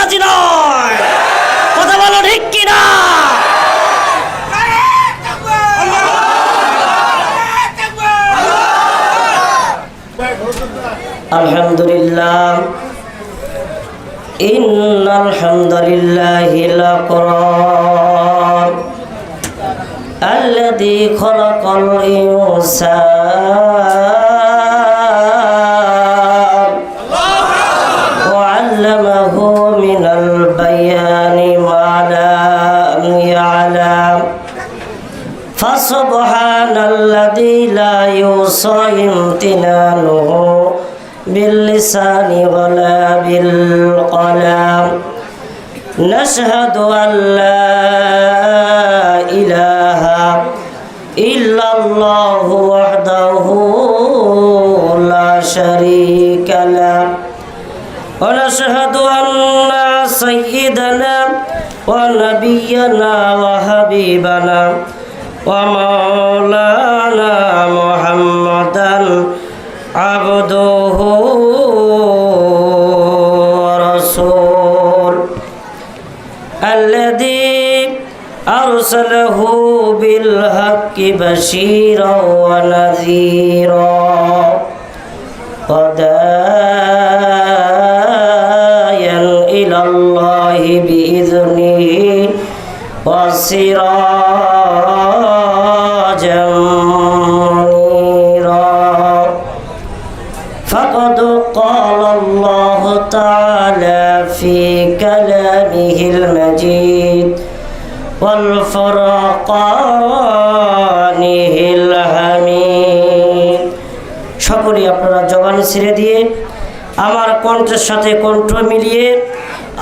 রাজি নয়। কথা বলো ঠিক কিনা? আলহামদুলিল্লাহ ইন্নাল হামদুলিল্লাহিল আকরাম আল্লাযী খালাকাল ইনসান ওয়া 'আল্লামাহু মিনাল বায়ানি মা লাম ইয়া'লাম ফাসুবহানাল্লাযী লা ইউসা ইমতিনানুহু باللسان ولا بالقلم نشهد أن لا إله إلا الله وحده لا شريك له ونشهد أن سيدنا ونبينا وحبيبنا ومولانا محمدا عبده ورسول الذي أرسله بالحق بشيرا ونذيرا وداعيا إلى الله بإذنه وسراجا فقد قال الله تعالى في كلامه المجيد والفرقانه الحميد সকলেই আপনারা জবান ছেড়ে দিয়ে আমার কণ্ঠের সাথে কণ্ঠ মিলিয়ে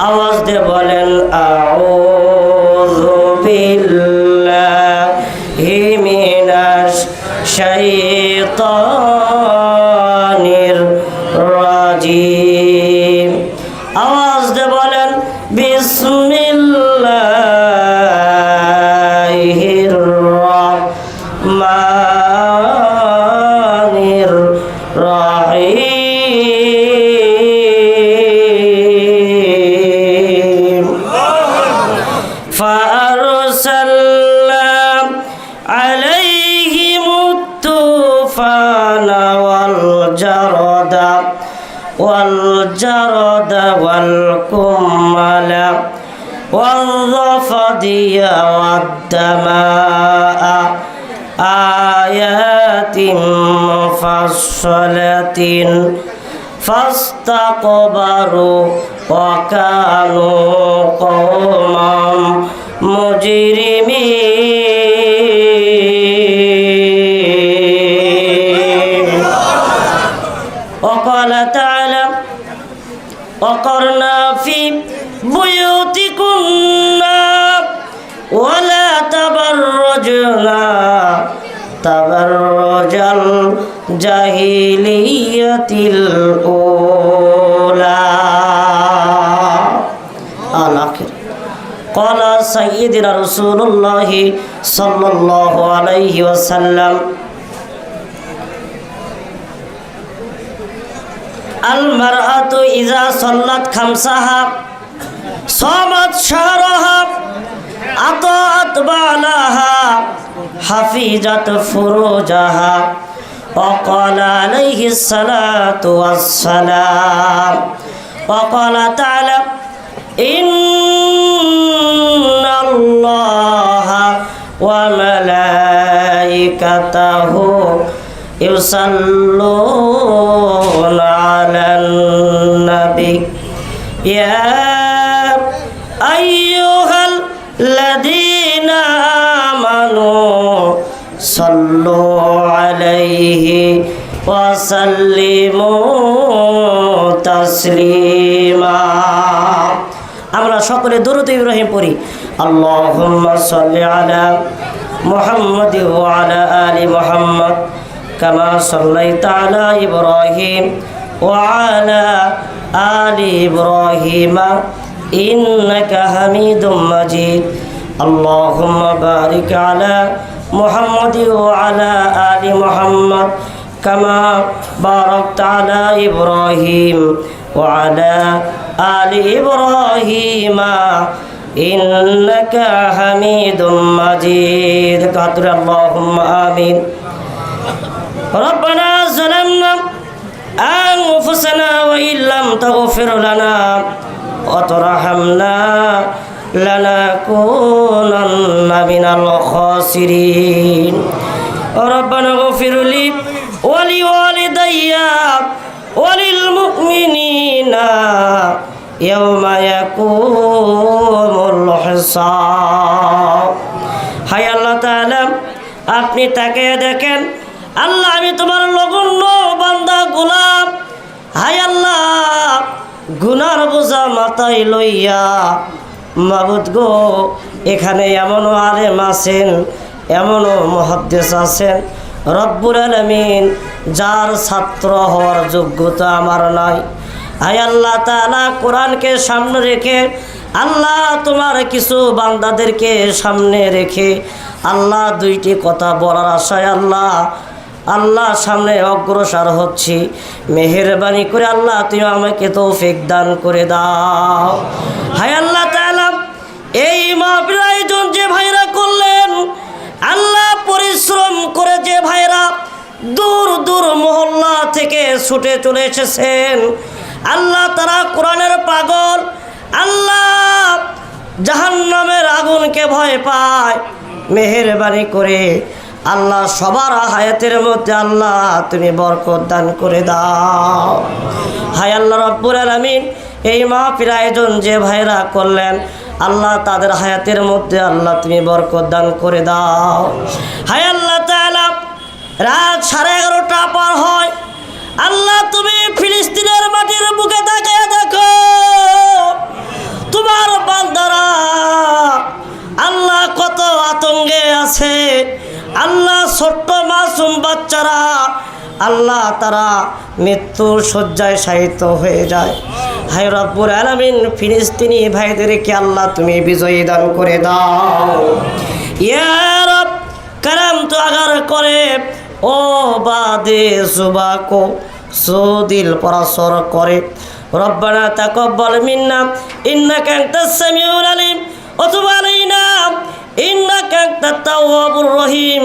আওয়াজ দিয়ে বলেন আউযু বিল্লাহি মিনাশ শাইতানির রাজিম। আওয়াজ দিয়ে বলেন বিসমিল্লাহির রহমানির রহিম। ফাআরসালনা আলাইহিমুত তুফানা والجرد والكمل والضفدع والدماء آيات مفصلات فاستكبروا وكانوا قوما مجرمين وقال تعالى وقرنا في بيوتكن ولا تبرجنا تبرج الجاهلية الأولى الآخر قال سيدنا رسول الله صلى الله عليه وسلم المرأة إذا صلت خمسها صامت شهرها أطاعت بعلها حفظت فروجها وقال عليه الصلاة والسلام وقال تعالى إن الله وملائكته يصلون على النبي يا أيها الذين آمنوا صلوا عليه وسلموا تسليما আমরা সকলে দরুদ ইব্রাহিম পড়ি আল্লাহুম্মা সাল্লি আলা মুহাম্মাদ ওয়া আলা আলি মুহাম্মাদ কামা সাল্লাইতা আলা ইব্রাহিম ওয়া আলা আলি ইব্রাহিম ইন্নাকা হামিদুম মাজিদ আল্লাহুম্মা বারিক আলা মুহাম্মাদ ওয়া আলা আলি মুহাম্মাদ কামা বারাকতা আলা ইব্রাহিম ওয়া আলা آل إبراهيم إنك حميد مجيد. اللهم آمين. ربنا ظلمنا أنفسنا وإن لم تغفر لنا وترحمنا لنكونن من الخاسرين. ربنا اغفر لي ولوالدي وللمؤمنين يوم يقوم الحساب. হায় আল্লাহ তাআলা, আপনি তাকে দেখেন। আল্লাহ, আমি তোমার নগণ্য বান্দা গোলাম। হায় আল্লাহ, গুনার বোঝা মাথায় লইয়া মাবুদ গো, এখানে এমনও আলেম আছেন, এমনও মুহাদ্দিস আছেন রব্বুল আলামিন, যার ছাত্র হওয়ার যোগ্যতা আমার নাই। হায় আল্লাহ তাআলা, কোরআনকে সামনে রেখে আল্লাহ তোমার কিছু বান্দাদেরকে সামনে রেখে আল্লাহ দুইটি কথা বলার আশায় আল্লাহ সামনে অগ্রসর হচ্ছি। মেহেরবানি করে আল্লাহ তুমি আমাকে তৌফিক দান করে দাও। হায় আল্লাহ তাআলা, এই মাহফিল আয়োজন যে ভাইরা করলেন, আল্লাহ পরিশ্রম করে যে ভাইরা দূর দূর মহল্লা থেকে ছুটে চলে এসেছেন, আল্লাহ তারা কোরআনের পাগল, আল্লাহ জাহান্নামের আগুনকে ভয় পায়। মেহেরবানি করে আল্লাহ সবার হায়াতের মধ্যে আল্লাহ তুমি বরকত দান করে দাও। হায় আল্লাহ রব্বুল আলামিন, এই মাহফিল আয়োজন যে ভাইরা করলেন, আল্লাহ তাদের হায়াতের মধ্যে আল্লাহ তুমি বরকত দান করে দাও। হায় আল্লাহ তাআলা, রাত 11:30 পার হয়, আল্লাহ তুমি ফিলিস্তিনের মাটির বুকে তাকিয়ে দেখো, তোমার বান্দারা আল্লাহ কত আতঙ্কে আছে। আল্লাহ ছোট্ট মাসুম বাচ্চারা আল্লাহ তারা মৃত্যুর শয্যায় শায়িত হয়ে যায়। হায় রব্বুল আলামিন, ফিলিস্তিনি ভাইদেরকে আল্লাহ তুমি বিজয়ী দান করে দাও। ইয়া রব, করম তো আগার করে ও বাদে সুবাকো সুদিল পরাসর করে। রব্বানা তাকাব্বাল মিন্না ইন্নাকা আনতাস সামিউল আলিম ওয়া তুব আলাইনা ইন্নাকা আনতাত তাওয়াবুর রহিম।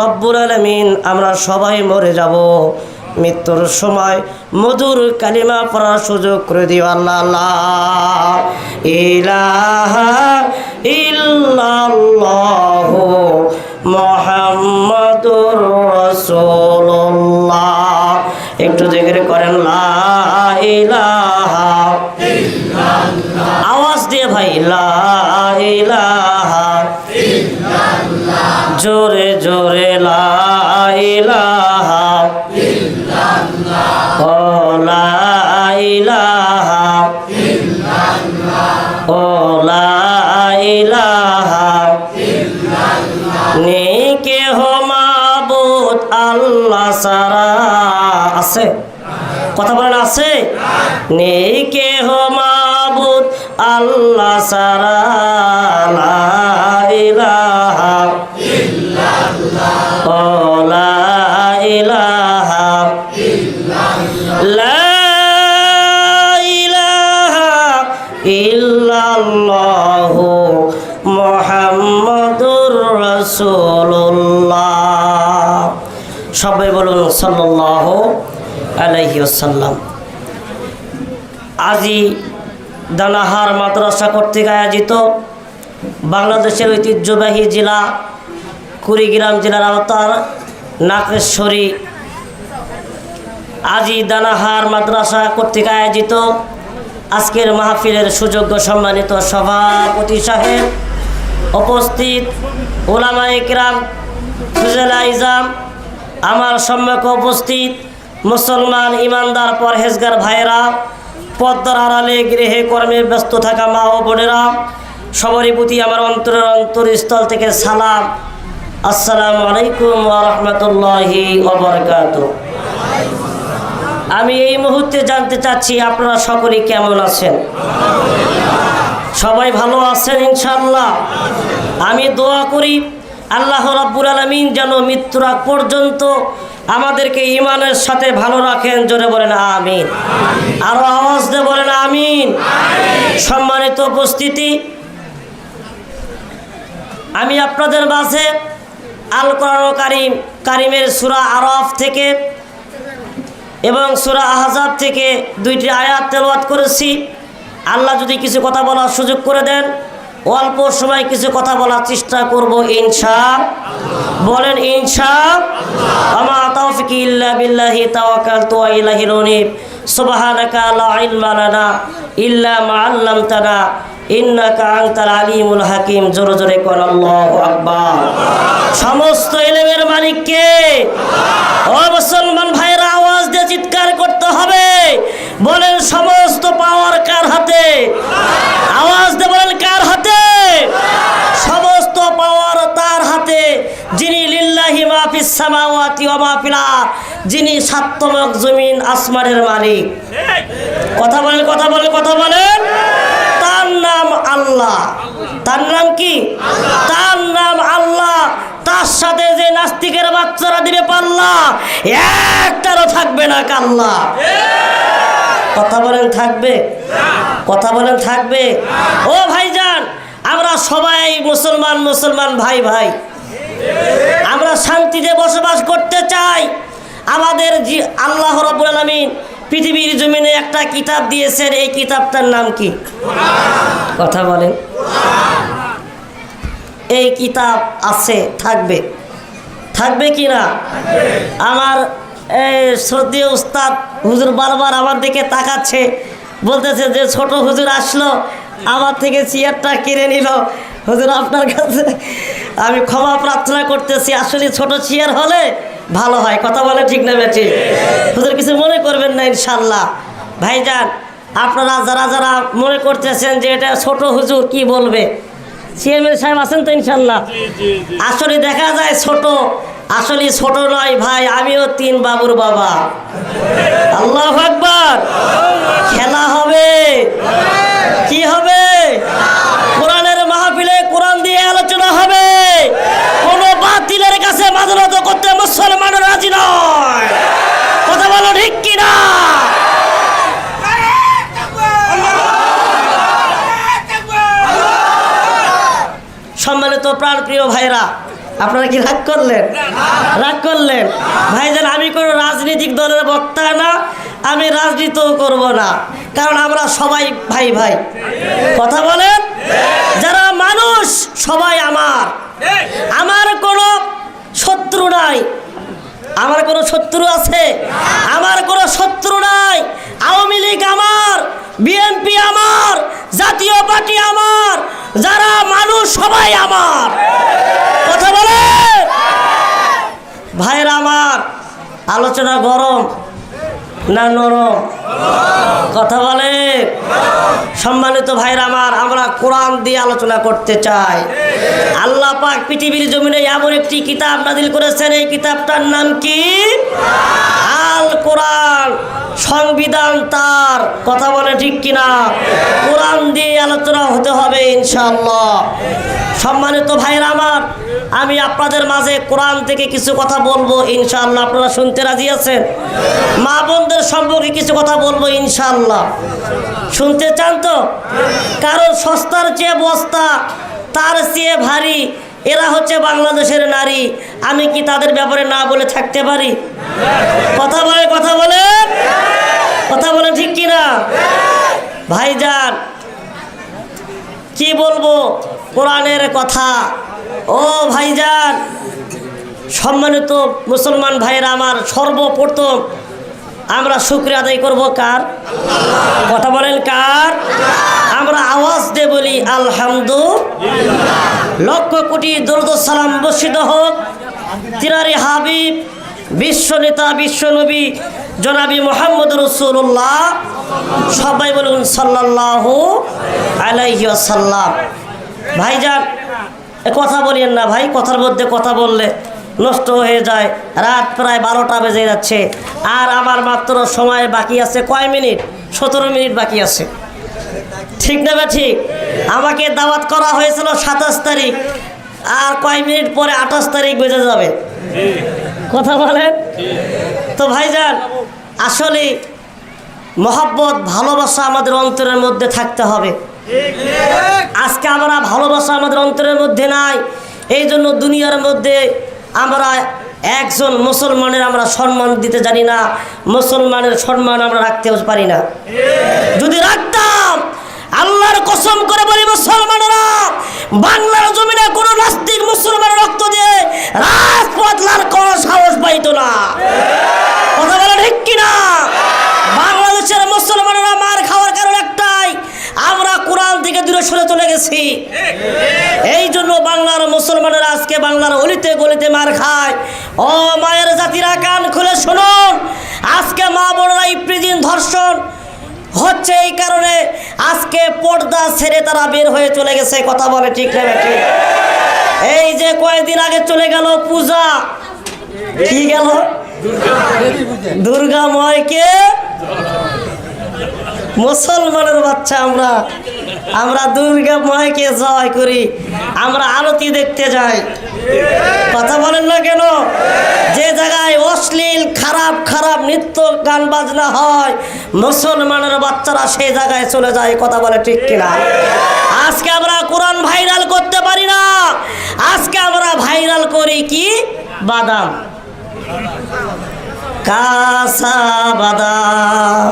রব্বুল আলামিন, আমরা সবাই মরে যাব, মৃত্যুর সময় মধুর কালিমা পড়ার সুযোগ করে দিও আল্লাহ। লা ইলাহা ইল্লাল্লাহু মুহাম্মাদুর রাসূলুল্লাহ। একটু জিকির করেন লা ইলাহা ইল্লাল্লাহ, আওয়াজ দিয়ে ভাই, লা ইলাহা ইল্লাল্লাহ, জোরে জোরে লা ইলাহা ইল্লাল্লাহ, ও লা ইলাহা ইল্লাল্লাহ, ও লা ইলাহা ইল্লাল্লাহ। নেকে হো মাবুদ আল্লাহ সারা আছে, কথা বলেন আছে? নেকে হো মাবুদ আল্লাহ সারা, লা ইলাহা ইল্লাল্লাহ, ও লা ইলাহা ইল্লাল্লাহ, লা ইলাহা ইল্লাল্লাহু মুহাম্মাদুর রাসূলুল্লাহ। সবাই বলুন সাল্লাল্লাহু আলাইহি ওয়াসাল্লাম। আজি দানাহার মাদ্রাসা কর্তৃক আয়োজিত বাংলাদেশের ঐতিহ্যবাহী জেলা কুড়িগ্রাম জেলার আওতার নাকেশ্বরী আজি দানাহার মাদ্রাসা কর্তৃক আয়োজিত আজকের মাহফিলের সুযোগ্য সম্মানিত সভাপতি সাহেব, উপস্থিত উলামায়ে কিরাম, ফুজালা ইজাম, আমার সম্মুখে উপস্থিত মুসলমান ইমানদার পরহেজগার ভাইয়েরা, পদ্মার আড়ালে গৃহে কর্মে ব্যস্ত থাকা মা ও বোনেরা, সবারই প্রতি আমার অন্তরস্থল থেকে সালাম। আসসালামু আলাইকুম ওয়া রাহমাতুল্লাহি ওয়া বারাকাতুহু। আমি এই মুহূর্তে জানতে চাচ্ছি আপনারা সকলেই কেমন আছেন? সবাই ভালো আছেন ইনশাআল্লাহ? আমি দোয়া করি আল্লাহ রাব্বুল আলামিন যেন মৃত্যুর আগ পর্যন্ত আমাদেরকে ঈমানের সাথে ভালো রাখেন। জোরে বলেন আমিন। আরো আওয়াজ দিয়ে বলেন আমিন। সম্মানিত উপস্থিতি, আমি আপনাদের মাঝে আল কোরআন কারিমের সূরা আরাফ থেকে এবং সূরা আহজাব থেকে 2টি আয়াত তেলাওয়াত করেছি। আল্লাহ যদি কিছু কথা বলার সুযোগ করে দেন, অল্প সময় কিছু কথা বলার চেষ্টা করব ইনশাআল্লাহ। বলেন ইনশাআল্লাহ। আমা তাওফিকি ইল্লা বিল্লাহি তাওয়াক্কালতু ওয়া ইলাইহিল উনীব। সুবহানাকা লা ইলমা লানা ইল্লা মা আল্লামতানা ইন্নাকা আনতাল আলিমুল হাকিম। জোরে জোরে কোন আল্লাহু আকবার। সমস্ত ইলমের মালিক কে? ও মুসলমান ভাইরা, আওয়াজ দিয়ে চিৎকার করতে হবে। বলেন সমস্ত পাওয়ার কার হাতে? আওয়াজ দিয়ে বলেন কার হাতে? সমস্ত পাওয়ার তার হাতে, যিনি লিল্লাহি মা ফিস সামাওয়াতি ওয়া মা ফিল আরদ, যিনি সাতমক জমিন আসমানের মালিক। কথা বলেন, কথা বলেন, কথা বলেন। তার নাম আল্লাহ। তার নাম কি? তার নাম আল্লাহ। তার সাথে যে নাস্তিকের বাচ্চারা দিবে পাল্লা, একটারও থাকবে না কাল্লা। কথা বলেন থাকবে? কথা বলেন থাকবে? ও ভাইজান, আমরা সবাই মুসলমান, মুসলমান ভাই ভাই, আমরা শান্তিতে বসবাস করতে চাই। আমাদের আল্লাহ রাব্বুল আলামিন পৃথিবীর জমিনে একটা কিতাব দিয়েছেন। এই কিতাবটার নাম কি? কথা বলেন। এই কিতাব আছে, থাকবে, থাকবে কি না? আমার এই শ্রদ্ধেয় উস্তাদ হুজুর বারবার আমার দিকে তাকাচ্ছে, বলতেছে যে ছোট হুজুর আসলো, আমার থেকে চেয়ারটা কিনে নিল। হুজুর আপনার কাছে আমি ক্ষমা প্রার্থনা করতেছি, আসলে ছোট চেয়ার হলে ভালো হয়। কথা বলে ঠিক না বেটি? হুজুর কিছু মনে করবেন না ইনশাল্লাহ। ভাইজান, আপনারা যারা যারা মনে করতেছেন যে এটা ছোট হুজুর কি বলবে, চেয়ারম্যান সাহেব আছেন তো ইনশাল্লাহ। আসলে দেখা যায় ছোট, আসলে ছোট নয় ভাই, আমিও 3 বাবুর বাবা। আল্লাহু আকবার। খেলা হবে, কি হবে? কোরআনের মাহফিলে কোরআন দিয়ে আলোচনা হবে। কোন বাতিলের কাছে মাথা নত করতে মুসলমানরা রাজি নয়। কথা বলো ঠিক কিনা? সম্মানিত প্রাণপ্রিয় ভাইরা, আপনারা কি রাগ করলেন? রাগ করলেন? ভাইজান, আমি কোনো রাজনৈতিক দলের বক্তা না, আমি রাজনীতিও করব না, কারণ আমরা সবাই ভাই ভাই। কথা বলেন। যারা মানুষ সবাই আমার, আমার কোনো শত্রু নাই। আমার কোনো শত্রু আছে? আমার কোনো শত্রু নাই। আওয়ামী লীগ আমার, বিএনপি আমার, জাতীয় পার্টি আমার, যারা মানুষ সবাই আমার। কথা বলে ভাইরা আমার, আলোচনা গরম না নরম? কথা বলে। সম্মানিত ভাইরা আমার, আমরা কোরআন দিয়ে আলোচনা করতে চাই। আল্লাহ পাক পৃথিবীর জমিনে এমন একটি কিতাব নাজিল করেছেন, এই কিতাবটার নাম কি? আল কোরআন। সংবিধান তার। কথা বলে ঠিক কিনা? কোরআন দিয়ে আলোচনা হতে হবে ইনশাআল্লাহ। সম্মানিত ভাইরা আমার, আমি আপনাদের মাঝে কোরআন থেকে কিছু কথা বলবো ইনশাআল্লাহ। আপনারা শুনতে রাজি আছেন? মা বোনদের সম্পর্কে কিছু কথা বলবো ইনশাআল্লাহ। শুনতে চান তো? কারণ সস্তার চেয়ে বস্তা, তার চেয়ে ভারী, এরা হচ্ছে বাংলাদেশের নারী। আমি কি তাদের ব্যাপারে না বলে থাকতে পারি? কথা বলে, কথা বলে, কথা বলে ঠিক কিনা? ভাইজান, কি বলবো কোরআনের কথা। ও ভাইজান, সম্মানিত মুসলমান ভাইরা আমার, সর্বপ্রথম আমরা শুকরিয়া আদায় করব কার? কথা বলেন কার? আমরা আওয়াজ দিয়ে বলি আলহামদুলিল্লাহ। লক্ষ কোটি দরুদ ও সালাম বর্ষিত হোক তিনারি হাবিব, বিশ্ব নেতা, বিশ্ব নবী জনাবি মুহাম্মদ রাসূলুল্লাহ। সবাই বলুন সাল্লাল্লাহু আলাইহি ওয়াসাল্লাম। ভাইজান, কথা বলেন না ভাই, কথার মধ্যে কথা বললে নষ্ট হয়ে যায়। রাত প্রায় 12টা বেজে যাচ্ছে, আর আমার মাত্র সময় বাকি আছে কয় মিনিট? 17 মিনিট বাকি আছে। ঠিক না ঠিক? আমাকে দাওয়াত করা হয়েছিল 27 তারিখ, আর কয় মিনিট পরে 28 তারিখ বেজে যাবে, কথা বলেন তো ভাইজান। আসলে মহব্বত ভালোবাসা আমাদের অন্তরের মধ্যে থাকতে হবে। আজকে আমরা ভালোবাসা আমাদের অন্তরের মধ্যে নাই, এই জন্য দুনিয়ার মধ্যে আমরা একজন মুসলমানের আমরা সম্মান দিতে জানি না, মুসলমানের সম্মান আমরা রাখতে পারি না। যদি রাখতাম, আল্লাহর কসম করে বলি মুসলমানেরা, বাংলার জমিনে কোনো নাস্তিক মুসলমানের রক্ত দিয়ে রাজপথ লাল করার সাহস পাইতো না, কথা বলে ঠিক কিনা? বাংলাদেশের মুসলমানেরা মার খাওয়ার কারণ একটাই, আমরা কোরআন থেকে দূরে সরে চলে গেছি। এই জন্য বাংলার মুসলমানেরা আজকে বাংলার অলিতে গলিতে মার খায়। ও মায়ের জাতিরা, কান খুলে শুনুন, আজকে মা বোনেরা ইফরিদিন ধর্ষণ হচ্ছে এই কারণে আজকে পর্দা ছেড়ে তারা বের হয়ে চলে গেছে, কথা বলে ঠিক না ঠিক? এই যে কয়েকদিন আগে চলে গেল পূজা, কি গেল? দুর্গাময়কে মুসলমানের বাচ্চা আমরা দুর্গাময়কে জয় করি, আমরা আরতি দেখতে যাই, কথা বলেন না কেন? যে জায়গায় অশ্লীল খারাপ খারাপ নৃত্য গান বাজনা হয়, মুসলমানের বাচ্চারা সেই জায়গায় চলে যায়, কথা বলে ঠিক কিনা? আজকে আমরা কোরআন ভাইরাল করতে পারি না, আজকে আমরা ভাইরাল করি কি? বাদাম, কাঁচা বাদাম,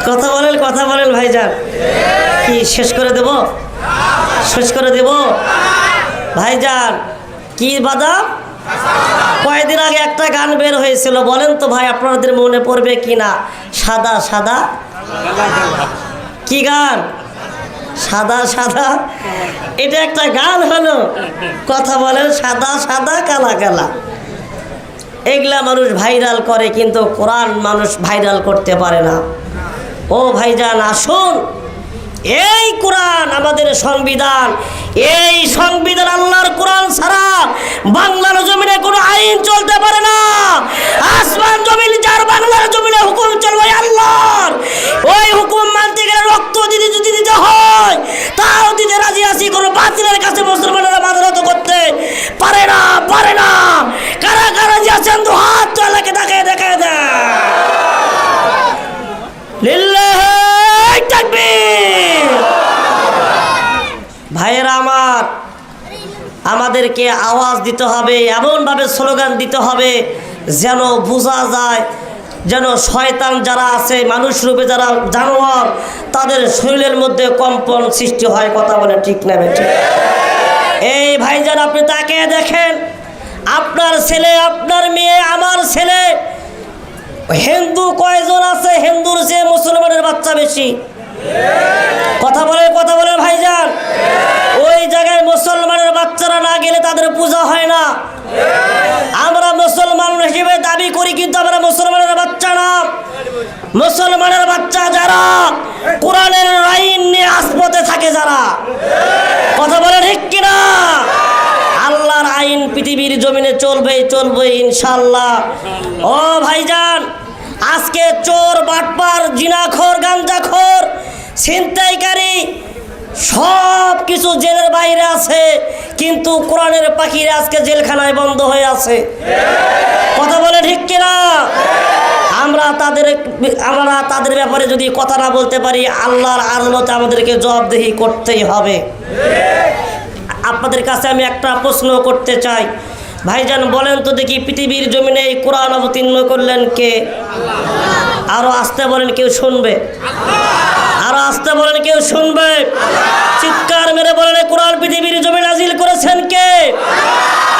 কথা বলেন ভাইজান। কি শেষ করে দেব? শেষ করে দেব ভাইজান। কি বাদাম? কয়েকদিন আগে একটা গান বের হয়েছিল, বলেন তো ভাই আপনাদের মনে পড়বে কিনা? সাদা সাদা, কি গান? সাদা সাদা, এটা একটা গান হলো, কথা বলেন, সাদা সাদা কালা কালা। এগুলা মানুষ ভাইরাল করে, কিন্তু কোরআন মানুষ ভাইরাল করতে পারে না। ও ভাইজান, আসুন, এই কোরআন আমাদের সংবিধান, এই সংবিধান আল্লাহর কোরআন ছাড়া বাংলার জমিনে কোনো আইন চলতে পারে না। আসমান জমিন যার, বাংলার জমিনে হুকুম চলবে আল্লাহর, ওই হুকুম মানতে গেলে রক্ত যদি দিতে হয় তাও দিতে রাজি আছি। কোনো বাতিলের কাছে মুসলমানেরা মাথা নত করতে পারে না, পারে না। কারা কারা যে আছেন তো হাত তো এলাকে দেখায় দেখায় দেয়। লিল্লাহি তাকবীর। ভাইয়েরা আমার, আমাদেরকে আওয়াজ দিতে হবে, এমনভাবে স্লোগান দিতে হবে যেন বোঝা যায়, যেন শয়তান যারা আছে, মানুষ রূপে যারা জানোয়ার, তাদের শরীরের মধ্যে কম্পন সৃষ্টি হয়, কথা বলে ঠিক না ঠিক? এই ভাইজান, আপনি তাকে দেখেন, আপনার ছেলে, আপনার মেয়ে, আমার ছেলে, হিন্দু কয়জন আছে? হিন্দুর চেয়ে মুসলমানের বাচ্চা বেশি, কথা বলে ভাইজান। ওই জায়গায় মুসলমানের বাচ্চারা না গেলে তাদের পূজা হয় না। আমরা মুসলমান হিসেবে দাবি করি, কিন্তু আমরা মুসলমানের বাচ্চা না। মুসলমানের বাচ্চা যারা কোরআনের আইন নিয়ে আসপথে থাকে, যারা, কথা বলে ঠিক কিনা? আল্লাহর আইন পৃথিবীর জমিনে চলবেই চলবে ইনশাআল্লাহ। ও ভাইজান, আজকে চোর, বাটপার, জিনাখোর, গাঞ্জাখোর, ছিনতাইকারী সব কিছু জেলের বাইরে আছে, কিন্তু কোরআনের পাখিরা আজকে জেলখানায় বন্ধ হয়ে আছে, কথা বলে ঠিক কিনা? আমরা তাদের ব্যাপারে যদি কথা না বলতে পারি, আল্লাহর আদালতে আমাদেরকে জবাবদিহি করতেই হবে। আপনাদের কাছে আমি একটা প্রশ্ন করতে চাই, ভাইজান বলেন তো দেখি, পৃথিবীর জমিনে এই কোরআন অবতীর্ণ করলেন কে? আরো আসতে বলেন, কেউ শুনবে? আরো আসতে বলেন, কেউ শুনবে? চিৎকার মেরে বলেন, কোরআন পৃথিবীর জমিনে নাজিল করেছেন কে?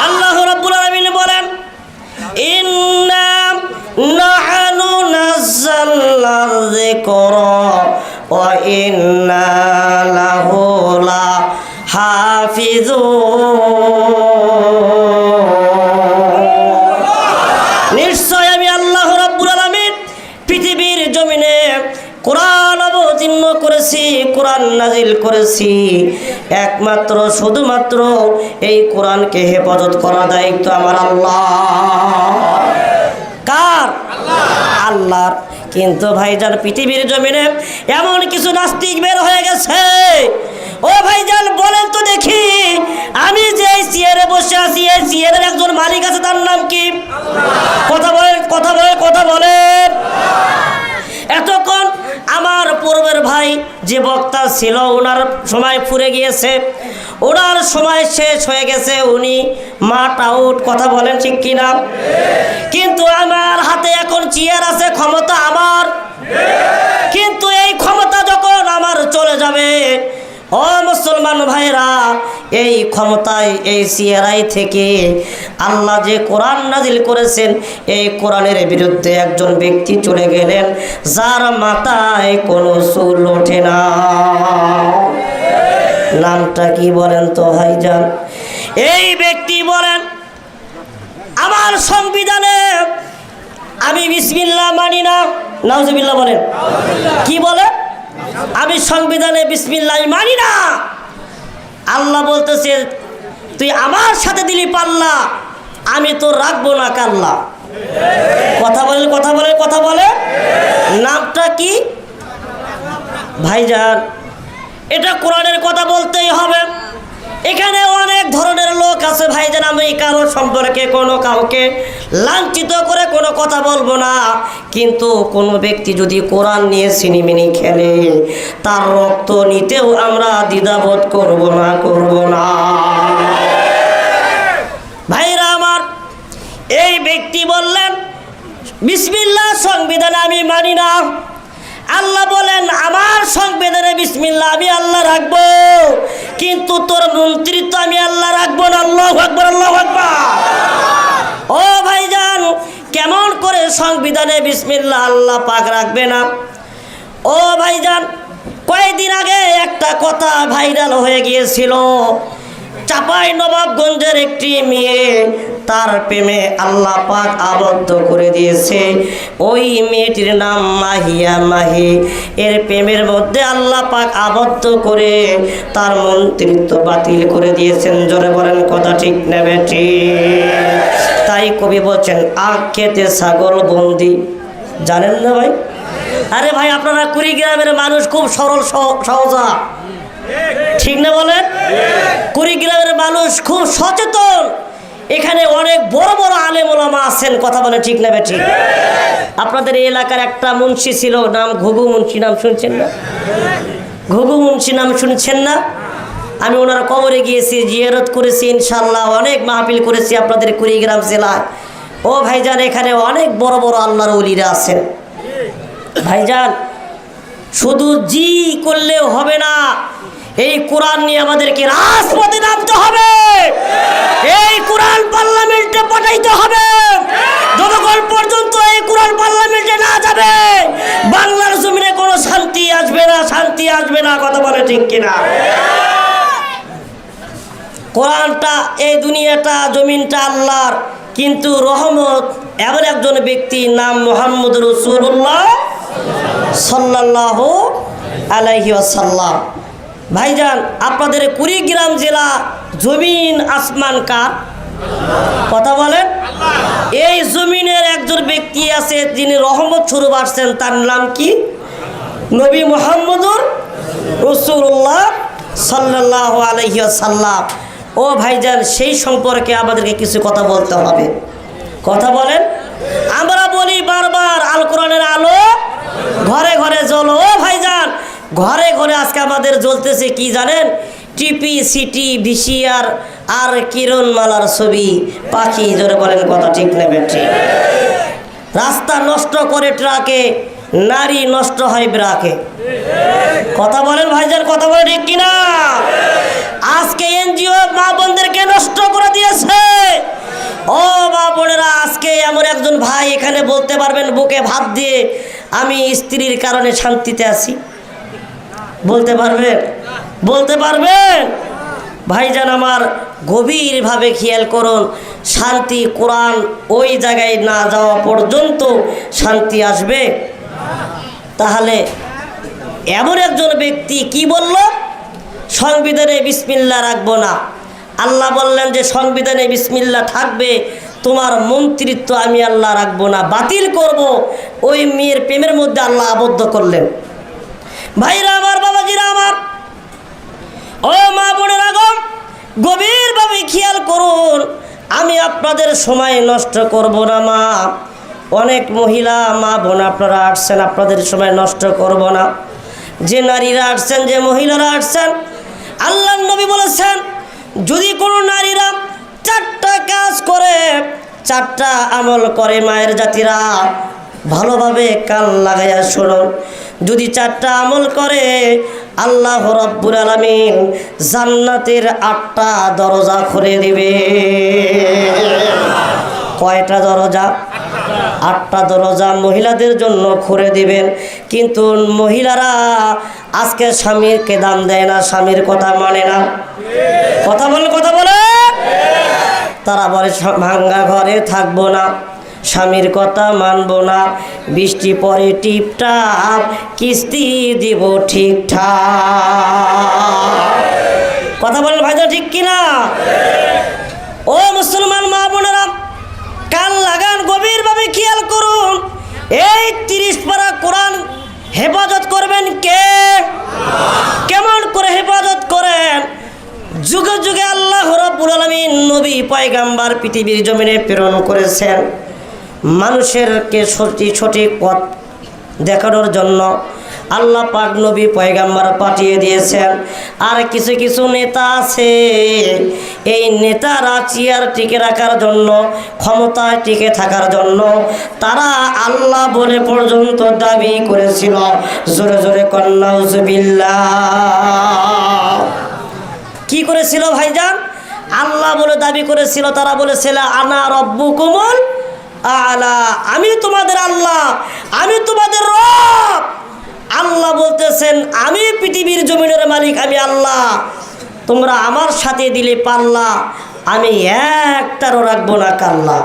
আল্লাহ রাব্বুল আলামিন বলেন, ইন্না নাহনু নাযালনা যিকরা ওয়া ইন্না লাহু লাহাফিজুন। নিশ্চয় আমি আল্লাহ রাব্বুল আলামিন পৃথিবীর জমিনে কোরআন অবতীর্ণ করেছি, কোরআন নাজিল করেছি, একমাত্র শুধুমাত্র এই কোরআনকে হেফাজত করার দায়িত্ব আমার আল্লাহ। কার? আল্লাহর। কিন্তু ভাইজান পৃথিবীর জমিনে এমন কিছু নাস্তিক বের হয়ে গেছে। ও ভাইজান বলেন তো দেখি, আমি যে চেয়ারে বসে আছি এই চেয়ারের একজন মালিক আছে, তার নাম কি? কথা বলেন, কথা বলেন, কথা বলেন। এতক্ষণ আমার পূর্বের ভাই যে বক্তা ছিল ওনার সময় ফুরে গিয়েছে, ওনার সময় শেষ হয়ে গেছে, উনি মাঠ আউট। কথা বলেন ঠিক কিনা? কিন্তু আমার হাতে এখন চেয়ার আছে, ক্ষমতা আমার। কিন্তু এই ক্ষমতা যখন আমার চলে যাবে, ও মুসলমান ভাইরা, এই ক্ষমতায় এই চেয়ারাই থেকে আল্লাহ যে কোরআন নাজিল করেছেন, এই কোরআনের বিরুদ্ধে একজন ব্যক্তি চলে গেলেন যার মাথায় কোনো চুল ওঠে না। নামটা কি বলেন তো ভাইজান? এই ব্যক্তি বলেন, আমার সংবিধানে আমি বিসমিল্লাহ মানি না। নাউজুবিল্লাহ বলেন। কি বলে? আমি সংবিধানে বিসমিল্লাহ মানি না। আল্লাহ বলতেছে তুই আমার সাথে দিলি পাল্লা, আমি তো রাখবো না কাল্লা। কথা বলেন, কথা বলেন, কথা বলে। নামটা কি ভাইজান? এটা কোরআনের কথা বলতেই হবে। এখানে অনেক ধরনের লোক আছে ভাইজান, আমি কারো সম্পর্কে কোনো কাউকে লাঞ্ছিত করে কোনো কথা বলবো না, কিন্তু কোনো ব্যক্তি যদি কোরআন নিয়ে সিনিমিনি খেলে তার রক্ত নিতেও আমরা দ্বিধাবোধ করব না, করব না। ভাইরা আমার, এই ব্যক্তি বললেন বিসমিল্লাহ সংবিধানে আমি মানি না। আল্লাহ বলেন আমার সংবিধানে বিসমিল্লাহ আমি আল্লাহ রাখবো, কিন্তু তোর মন্ত্রিত্ব আমি আল্লাহ রাখবো না। আল্লাহু আকবার, আল্লাহু আকবার। ও ভাইজান, কেমন করে সংবিধানে বিসমিল্লাহ আল্লাহ পাক রাখবে না? ও ভাইজান, কয়েকদিন আগে একটা কথা ভাইরাল হয়ে গিয়েছিল। চাপাই নবাবগঞ্জের একটি মেয়ে, তার প্রেমে আল্লাহ পাক আবদ্ধ করে দিয়েছে। ওই মেয়েটির নাম মাহিয়া মাহি। এর প্রেমের মধ্যে আল্লাহ পাক আবদ্ধ করে তার মন্ত্রিত্ব বাতিল করে দিয়েছেন। জোরে বলেন কথা ঠিক নেবে ঠিক? তাই কবি বলছেন আখ খেতে ছাগল বন্দি। জানেন না ভাই? আরে ভাই, আপনারা কুড়িগ্রামের মানুষ খুব সরল সহজা, ঠিক না বলেন? কুড়িগ্রামের মানুষ খুব সচেতন। এখানে অনেক বড় বড় আলেম ওলামা আছেন। কথা বলে ঠিক না ঠিক? আপনাদের এই এলাকার একটা মুন্সি ছিল, নাম ঘুঘু মুন্সি। নাম শুনছেন না? ঘুঘু মুন্সি নাম শুনছেন না? আমি ওনার কবরে গিয়েছি, জিয়ারত করেছি, ইনশাল্লাহ অনেক মাহফিল করেছি আপনাদের কুড়িগ্রাম জেলায়। ও ভাইজান, এখানে অনেক বড় বড় আল্লাহর ওলিরা আছেন। ভাইজান, শুধু জি করলেও হবে না, এই কোরআন নিয়ে আমাদেরকে রাজপথে নামতে হবে। এই কোরআন পার্লামেন্টে পাঠাইতে হবে। যতক্ষণ পর্যন্ত এই কোরআন পার্লামেন্টে না যাবে, বাংলার জমিনে কোনো শান্তি আসবে না, শান্তি আসবে না। কথা বলে ঠিক কিনা? কোরআনটা, এই দুনিয়াটা, জমিনটা আল্লাহর, কিন্তু রহমত এমন একজন ব্যক্তি, নাম মুহাম্মদ রাসূলুল্লাহ সাল্লাল্লাহু আলাইহি ওয়াসাল্লাম। ভাইজান, আপনাদের কুড়িগ্রাম জেলা জমিন আসমান কার? কথা বলেন। এই জমিনের একজন ব্যক্তি আছে যিনি রহমত স্বরূপ আসছেন, তার নাম কি? নবী মুহাম্মদুর রাসূলুল্লাহ সাল্লাল্লাহু আলাইহি ওয়াসাল্লাম। ও ভাইজান, সেই সম্পর্কে আমাদেরকে কিছু কথা বলতে হবে। কথা বলেন। আমরা বলি বারবার আল কোরআনের আলো ঘরে ঘরে জ্বলো। ও ভাইজান, ঘরে ঘরে আজকে আমাদের জ্বলতেছে কি জানেন? টিপি, সিটি, ভিসিআর আর কিরণমালার ছবি, পাখি। জোরে বলেন কথা ঠিক নেবে ঠিক? রাস্তা নষ্ট করে ট্রাকে, নারী নষ্ট হয় ব্রাকে। কথা বলেন ভাইজান, কথা বলেন ঠিক কিনা? আজকে এনজিও মা বোনদেরকে নষ্ট করে দিয়েছে। ও মা বোনেরা, আজকে এমন একজন ভাই এখানে বলতে পারবেন বুকে ভাত দিয়ে, আমি স্ত্রীর কারণে শান্তিতে আছি? বলতে পারবেন? বলতে পারবেন? ভাইজান আমার, গভীরভাবে খেয়াল করুন, শান্তি কোরআন ওই জায়গায় না যাওয়া পর্যন্ত শান্তি আসবে? তাহলে এমন একজন ব্যক্তি কি বলল? সংবিধানে বিসমিল্লাহ রাখবো না। আল্লাহ বললেন যে সংবিধানে বিসমিল্লাহ থাকবে তোমার মন্ত্রিত্ব আমি আল্লাহ রাখবো না, বাতিল করব। ওই মেয়ের প্রেমের মধ্যে আল্লাহ আবদ্ধ করলেন। ভাইরা আমার, বাবাজিরা আমার, ও মা বোনের আগম, গভীরভাবে খেয়াল করুন। আমি আপনাদের সময় নষ্ট করব না মা। অনেক মহিলা মা বোন আপনারা আসছেন, আপনাদের সময় নষ্ট করব না। যে নারীরা আসছেন, যে মহিলারা আসছেন, আল্লাহর নবী বলেছেন যদি কোনো নারীরা 4টা কাজ করে, 4টা আমল করে, মায়ের জাতিরা ভালোভাবে কান লাগাইয়া শুনুন, যদি 4টা আমল করে আল্লাহ রাব্বুল আলামিন জান্নাতের 8টা দরজা খুলে দিবে। কয়টা দরজা? 8টা দরজা মহিলাদের জন্য খুলে দিবেন। কিন্তু মহিলারা আজকে স্বামীকে দাম দেয় না, স্বামীর কথা মানে না। কথা বলে তারা বলে ভাঙ্গা ঘরে থাকবো না, স্বামীর কথা মানবো না, বৃষ্টি পরে টিপটাপ, কিস্তি দিব ঠিকঠাক। কথা বলেন ভাইরা, ঠিক কিনা? ও মুসলমান মা বোনেরা, কান লাগান, গভীরভাবে খেয়াল করুন। এই 30 পারা কোরআন হেফাজত করবেন কে? কেমন করে হেফাজত করেন? যুগে যুগে আল্লাহ রাব্বুল আলামিন নবী পয়গাম্বার পৃথিবীর জমিনে প্রেরণ করেছেন মানুষেরকে সঠিক পথ দেখানোর জন্য। আল্লাহ পাক নবী পয়গাম্বার পাঠিয়ে দিয়েছেন। আর কিছু কিছু নেতা আছে, এই নেতারা চেয়ার টিকে রাখার জন্য, ক্ষমতায় টিকে থাকার জন্য তারা আল্লাহ বলে পর্যন্ত দাবি করেছিল। জোরে জোরে কন্নাউজুবিল্লাহ। কি করেছিল ভাইজান? আল্লাহ বলে দাবি করেছিল। তারা বলেছিল আনা রব্বুকুমুল আলা, আমি তোমাদের আল্লাহ, আমি তোমাদের রব। আল্লাহ বলতেছেন আমি পৃথিবীর জমিনের মালিক, আমি আল্লাহ। তোমরা আমার সাথে দিলে পাল্লা, আমি একটারও রাখবো না কাল্লা।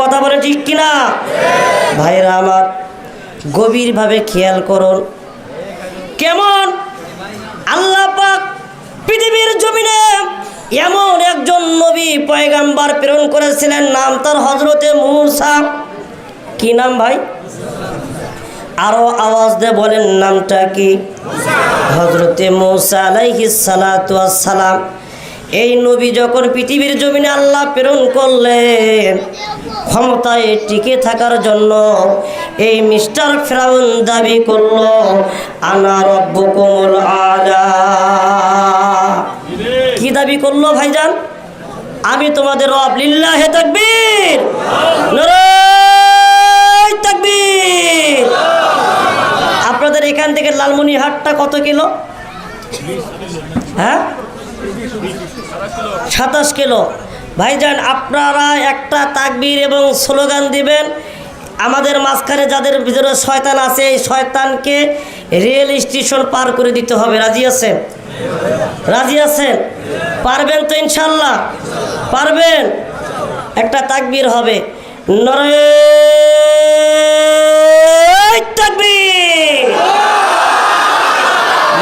কথা বলে ঠিক কিনা? ভাইরা আমার, গভীরভাবে খেয়াল করুন কেমন আল্লাহ পাক পৃথিবীর জমিনে এমন একজন নবী পয়গাম্বার প্রেরণ করেছিলেন, নাম তার হযরতে মূসা। কি নাম ভাই? আরো আওয়াজ দিয়ে বলেন, নামটা কি? হযরতে মূসা আলাইহিস সালাতু ওয়াস সালাম। এই নবী যখন পৃথিবীর জমিনে আল্লাহ প্রেরণ করলেন ক্ষমতায় টিকে থাকার জন্য, এই মিস্টার ফিরাউন দাবি করলো আনা রব্বুকুমুল আলা। কি দাবি করলো ভাইজান? আমি তোমাদের রব। লিল্লাহি তাকবীর, নারায়ে তাকবীর। আপনাদের এখান থেকে লালমনিরহাটটা কত কিলো? হ্যাঁ, 27 কিলো। ভাইজান আপনারা একটা তাকবীর এবং স্লোগান দিবেন। আমাদের মাঝখানে যাদের ভিতরে শয়তান আছে, এই শয়তানকে রেল স্টেশন পার করে দিতে হবে। রাজি আছেন? রাজি আছেন? পারবেন তো ইনশাল্লাহ? পারবেন? একটা তাকবীর হবে, নারায়ে তাকবীর,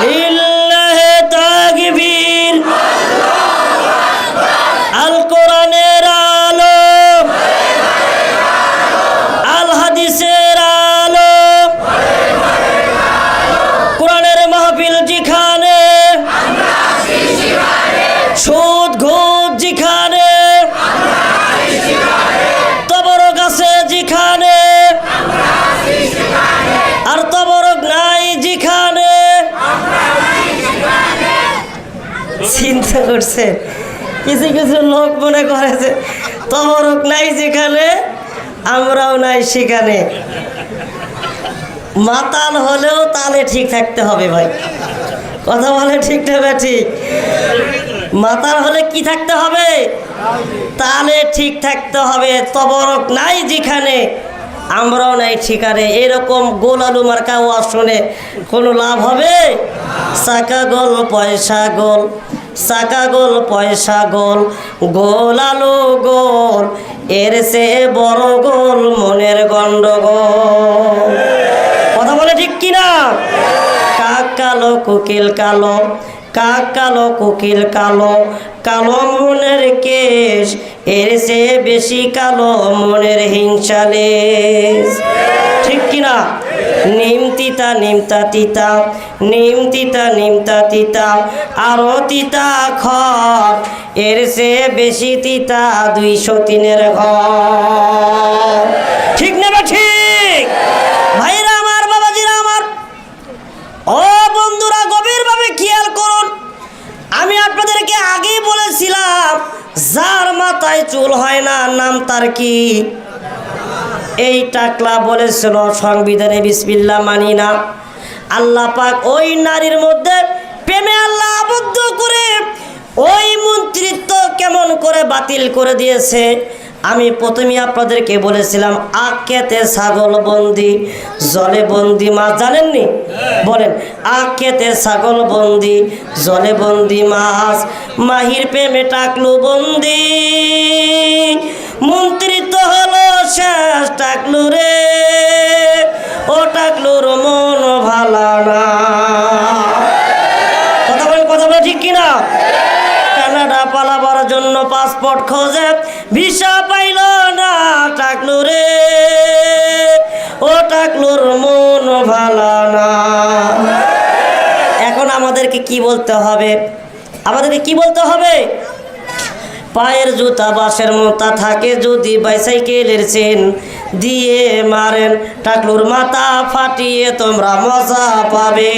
লিল্লাহি তাকবীর। আল কোরআনের আলো, আল হাদিসের আলো, কোরআনের মাহফিল যেখানে, সুদ ঘুষ যেখানে, তবরক আছে যেখানে, আর তবরক নাই যেখানে। চিন্তা করছে কিছু কিছু লোক মনে করে যে তবরক নাই যেখানে আমরাও নাই সেখানে। মাতাল হলেও তালে ঠিক থাকতে হবে ভাই। কথা বলে ঠিক না ঠিক? মাতাল হলে কি থাকতে হবে? তালে ঠিক থাকতে হবে। তবরক নাই যেখানে আমরাও নাই ঠিকানে। এরকম গোল আলু মার্কা ওয়াজ শুনে কোনো লাভ হবে? চাকা গোল পয়সা গোল, চাকা গোল পয়সা গোল, গোল আলু গোল, এর সে বড় গোল মনের গন্ডগোল। কথা বলে ঠিক কিনা? কাক কালো কোকিল কালো, কাক কালো কোকিল কালো, কালো মনের কেশ, এর চেয়ে বেশি কালো মনের হিংসা লেশ। ঠিক কিনা? নিম তিতা নিমতা তিতা, নিম তিতা নিমতা তিতা, আরো তিতা খর, এর চেয়ে বেশি তিতা 203-এর ঘর। ঠিক না বা ঠিক? ভাইরা আমার, বাবাজিরা আমার, ও বন্ধুরা, গভীরভাবে খেয়াল করুন। আমি আপনাদেরকে আগেই বলেছিলাম, যার মাথায় চুল হয় না নাম তার কি? এই টাকলা বলেছিল সংবিধানে বিসমিল্লাহ মানি না। আল্লাহ পাক ওই নারীর মধ্যে প্রেমে আল্লাহ আবদ্ধ করে ওই মন্ত্রিত্ব কেমন করে বাতিল করে দিয়েছে। আমি প্রথমে আপনাদেরকে বলেছিলাম, আখেতে ছাগল বন্দি, জলে বন্দি মাছ, জানেননি? বলেন, আখেতে ছাগল বন্দি, জলে বন্দি মাছ, মাহির প্রেমে টাকলু বন্দি, মন্ত্রিত্ব হলো শেষ টাকলু রে, ও টাকলুর মন ভালা না। কথা বলে ঠিক কিনা? কানাডা পালাবার জন্য পাসপোর্ট খোঁজে, ভিসা পাইল না টাকলু রে, ও টাকলুর মন ভালা না। এখন আমাদেরকে কি বলতে হবে? আমাদেরকে কি বলতে হবে? পায়ের জুতা বাঁশের মোতা থাকে, যদি বাইসাইকেলের চেন দিয়ে মারেন, টাকলুর মাথা ফাটিয়ে তোমরা মজা পাবে।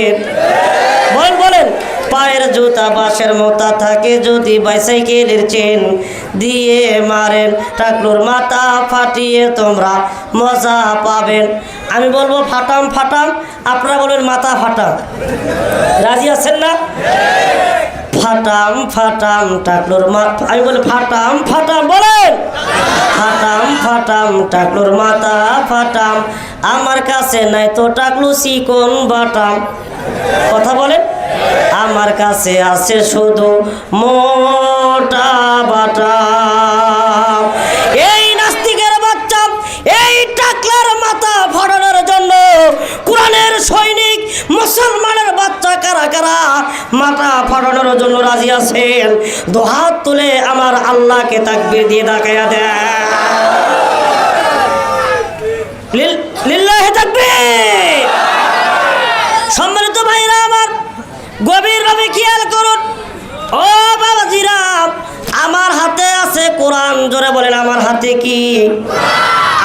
বলেন, পায়ের জুতা বাঁশের মোতা থাকে, যদি বাইসাইকেলের চেন দিয়ে মারেন, টাকলুর মাথা ফাটিয়ে তোমরা মজা পাবেন। আমি বলবো ফাটাম ফাটাম, আপনারা বলবেন মাথা ফাটাম। রাজি আছেন না? ফাটাম ফাটাম টাকলুর মাথা, আমি বলি ফাটাম ফাটাম, বলেন ফাটাম ফাটাম টাকলুর মাথা ফাটাম, আমার কাছে নাই তো টাকলু চিকন বাটাম। কথা বলেন, আমার কাছে আছে শুধু মোটা বাটাম। এই নাস্তিকের বাচ্চা, এই টাকলার মাথা ফাটানোর জন্য কোরআনের সৈনিক মুসলমানের বাচ্চা কারা কারা মাথা ফাটানোর জন্য রাজি আছেন? দুহাত তুলে আমার আল্লাহকে তাকবীর দিয়ে দেখায়া দেয়। লিল্লাহি তাকবীর। সম্মানিত ভাইরা আমার, গভীরভাবে খেয়াল করুন। ও বাবাজিরা, আমার হাতে আছে কোরআন। জোরে বলেন, আমার হাতে কি?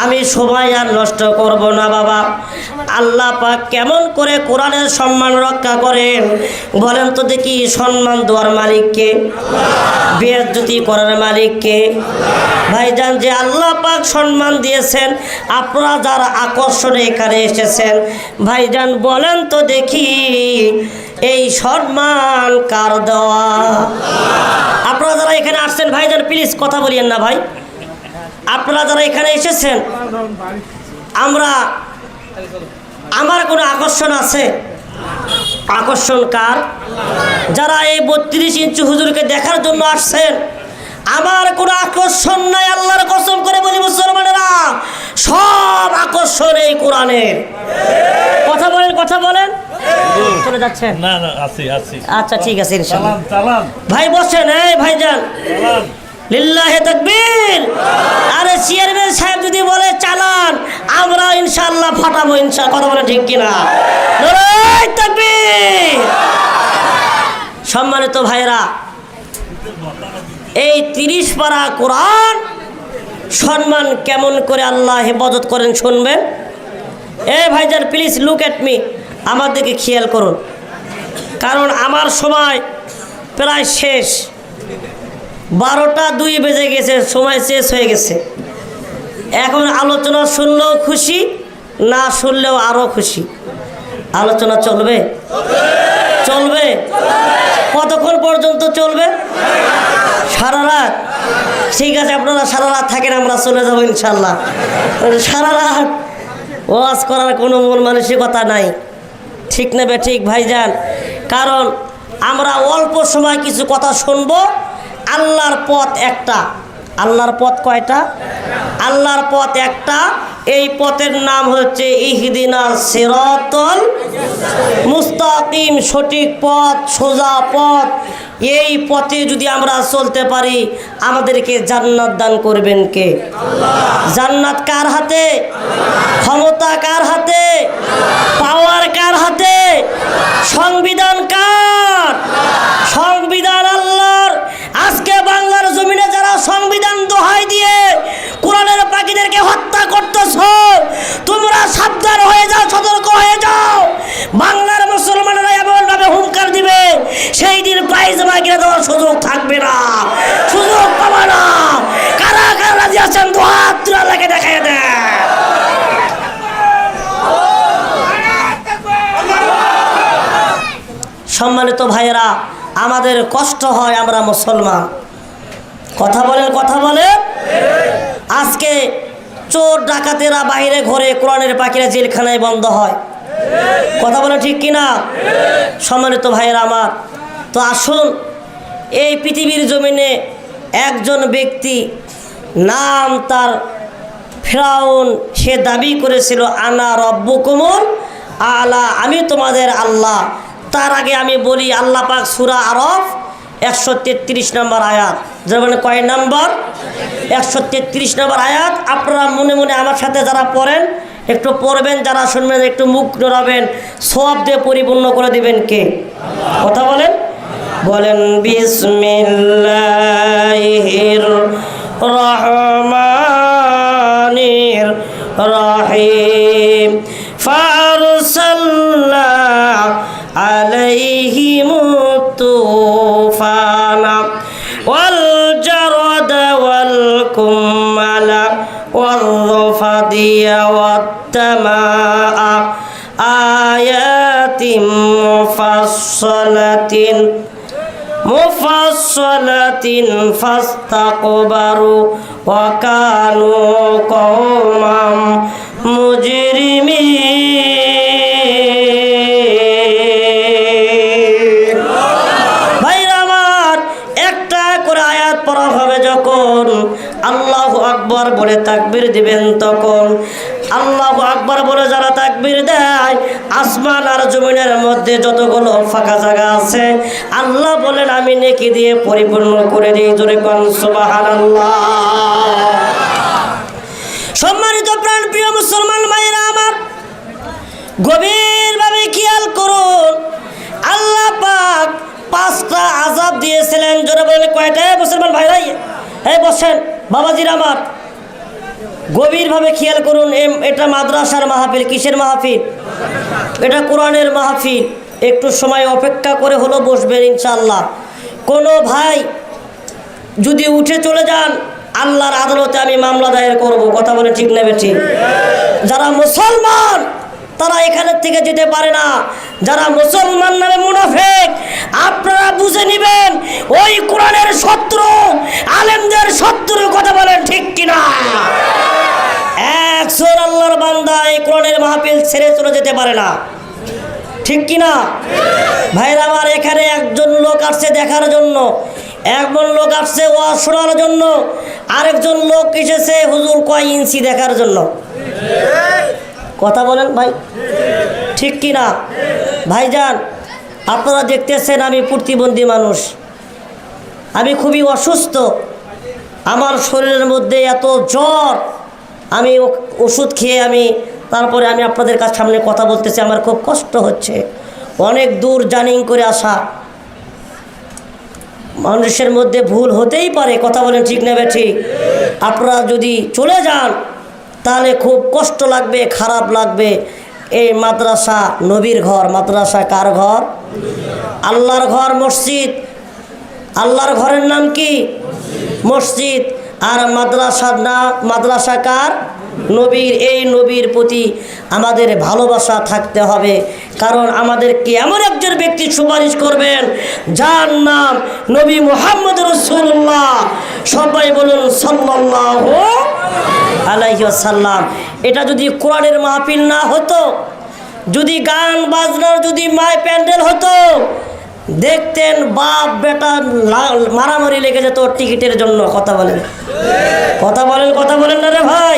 আমি সময় আর নষ্ট করব না বাবা। আল্লাহ পাক কেমন করে কোরআনের সম্মান রক্ষা করেন বলেন তো দেখি। সম্মান দেওয়ার মালিককে, বেইজ্জতি করার মালিককে। ভাইজান, যে আল্লাহ পাক সম্মান দিয়েছেন, আপনারা যারা আকর্ষণে এখানে এসেছেন, ভাইজান বলেন তো দেখি, এই সম্মান কার দেওয়া? আপনারা যারা এখানে আসছেন, ভাইজান প্লিজ কথা বলিয়েন না ভাই। আপনারা যারা এখানে এসেছেন, আমার কোনো আকর্ষণ আছে? আকর্ষণ কার? যারা এই 32 ইঞ্চি হুজুরকে দেখার জন্য আসছেন, আমার কোনো আকর্ষণ নাই। আল্লাহর কসম করে বলি মুসলমানেরা, সব আকর্ষণ এই কোরআনের। কথা বলেন, কথা বলেন। চলে যাচ্ছেন? না না, আছি। আচ্ছা ঠিক আছে, ইনশাআল্লাহ। চালান। ভাই বসেন, এই ভাইজান, লিল্লাহি তাকবীর। আরে চেয়ারম্যান সাহেব যদি বলে চালান, আমরা ইনশাআল্লাহ ফাটাবো, ইনশাআল্লাহ। কথা বলে ঠিক কিনা? নারায়ে তাকবীর। সম্মানিত ভাইরা, এই 30 পারা কোরআন সম্মান কেমন করে আল্লাহ হেফাজত করেন শুনবেন। এই ভাইজান প্লিজ লুক এট মি, আমার দিকে খেয়াল করুন, কারণ আমার সময় প্রায় শেষ। 12টা 2 বেজে গেছে, সময় শেষ হয়ে গেছে। এখন আলোচনা শুনলেও খুশি, না শুনলেও আরও খুশি। আলোচনা চলবে? চলবে। কতক্ষণ পর্যন্ত চলবে? সারা রাত? ঠিক আছে, আপনারা সারা রাত থাকেন, আমরা চলে যাবো ইনশাল্লাহ। সারা রাত ওয়াজ করার কোনো মন মানসিকতা নাই, ঠিক নেবে ঠিক ভাইজান। কারণ আমরা অল্প সময় কিছু কথা শুনবো। আল্লাহর পথ একটা। আল্লাহর পথ কয়টা? আল্লাহর পথ একটা, এই পথের নাম হচ্ছে ইহদিনাস সিরাতাল মুস্তাকিম, সঠিক পথ, সোজা পথ। এই পথে যদি আমরা চলতে পারি আমাদেরকে জান্নাত দান করবেন কে? জান্নাত কার হাতে? ক্ষমতা কার হাতে? পাওয়ার কার হাতে? সংবিধান কার? সংবিধান আল্লাহর। আজকে বাংলার জমিনে যারা সংবিধান দোহাই দিয়ে কোরআনের পাখিদেরকে হত্যা করতেছ, তোমরা সাবধান হয়ে যাও, সতর্ক হয়ে যাও। বাংলার মুসলমানেরা এমনভাবে হুঙ্কার দিবে, সেই দিন প্রাইজ মাইকে দেওয়ার সুযোগ থাকবে না, সুযোগ পাবে না। কারা কারা রাজি আছেন দু হাত তুলে আল্লাহকে দেখাই দেয়। সম্মানিত ভাইয়েরা, আমাদের কষ্ট হয়, আমরা মুসলমান। কথা বলেন, কথা বলে। আজকে চোর ডাকাতেরা বাইরে ঘরে, কোরআনের পাখিরা জেলখানায় বন্ধ হয়। কথা বলেন ঠিক কিনা? সম্মানিত ভাইয়েরা আমার, তো আসুন এই পৃথিবীর জমিনে একজন ব্যক্তি, নাম তার ফিরাউন, সে দাবি করেছিল আনা রব্বুকুমুল আলা, আমি তোমাদের আল্লাহ। তার আগে আমি বলি, আল্লাহ পাক সূরা আরফ 133 নম্বর আয়াত, যার মানে কয় নম্বর? 133 নম্বর আয়াত। আপনারা মনে মনে আমার সাথে যারা পড়েন একটু পড়বেন, যারা শুনবেন একটু মুখ নড়াবেন, সওয়াব দিয়ে পরিপূর্ণ করে দিবেন কে? কথা বলেন, বলেন বিসমিল্লাহির রহমানির রহিম। ফারসালনা আলাইহিমুত তুফানা ওয়াল জারাদা ওয়াল কুম্মালা ওয়াল ফাদিয়া ওয়াত তামাআ আয়াতিন মুফাসসালাতিন ফাস্তাকবারু ওয়া কানু কওমান মুজরিমিন। ভাইরা আমার, একটা করে আয়াত পড়া হবে যখন আল্লাহু আকবার বলে তাকবীর দিবেন, তখন আল্লাহু আকবার বলে যারা তাকবীর দেয়, আসমান আর জমিনের মধ্যে যতগুলো ফাঁকা জায়গা আছে আল্লাহ বলেন আমি নেকি দিয়ে পরিপূর্ণ করে দিই। জোরে কোন সুবহানাল্লাহ। সম্মানিত প্রাণপ্রিয় মুসলমান ভাইরা আমার, গভীরভাবে খেয়াল করুন, আল্লাহ পাক 5টা আযাব দিয়েছিলেন। জোরে বলেন কয়টা? মুসলমান ভাইরা এই বসেন, বাবাজির আমার, গভীরভাবে খেয়াল করুন। এটা মাদ্রাসার মাহফিল। কিসের মাহফিল? এটা কোরআনের মাহফিল। একটু সময় অপেক্ষা করে হলো বসবেন ইনশাআল্লাহ। কোনো ভাই যদি উঠে চলে যান, আল্লাহর আদালতে আমি মামলা দায়ের করব। কথা বলে ঠিক নেবে ঠিক? যারা মুসলমান তারা এখানের থেকে যেতে পারে না। যারা মুসলমান নামে মুনাফিক, আপনারা বুঝে নেবেন ওই কোরআনের শত্রু, আলেমদের শত্রু। কথা বলেন ঠিক কিনা? একজন আল্লাহর বান্দা এই কোরআনের মাহফিল ছেড়ে চলে যেতে পারে না, ঠিক কিনা? ভাইরা আমার, এখানে একজন লোক আসছে দেখার জন্য, একজন লোক আসছে ওয়াজ শোনার জন্য, আরেকজন লোক এসেছে হুজুর কয় ইঞ্চি দেখার জন্য। কথা বলেন ভাই, ঠিক কিনা? ভাইজান, আপনারা দেখতেছেন আমি প্রতিবন্ধী মানুষ, আমি খুবই অসুস্থ, আমার শরীরের মধ্যে এত জ্বর, আমি ওষুধ খেয়ে তারপরে আমি আপনাদের কাছে সামনে কথা বলতেছি। আমার খুব কষ্ট হচ্ছে, অনেক দূর জার্নি করে আসা। মানুষের মধ্যে ভুল হতেই পারে। কথা বলেন ঠিক নেবে ঠিক? আপনারা যদি চলে যান তাহলে খুব কষ্ট লাগবে, খারাপ লাগবে। এই মাদ্রাসা নবীর ঘর। মাদ্রাসা কার ঘর? আল্লাহর ঘর, মসজিদ। আল্লাহর ঘরের নাম কি? মসজিদ। আর মাদ্রাসা কার? নবীর। এই নবীর প্রতি আমাদের ভালোবাসা থাকতে হবে, কারণ আমাদেরকে এমন একজন ব্যক্তি সুপারিশ করবেন যার নাম নবী মুহাম্মদ রাসূলুল্লাহ। সবাই বলুন সাল্লাল্লাহু আলাইহি ওয়াসাল্লাম। এটা যদি কোরআনের মাহফিল না হতো, যদি গান বাজনার যদি প্যান্ডেল হতো, দেখতেন বাপ বেটা মারামারি লেগে যেত টিকিটের জন্য। কথা বলেন, কথা বলেন, কথা বলেন না রে ভাই?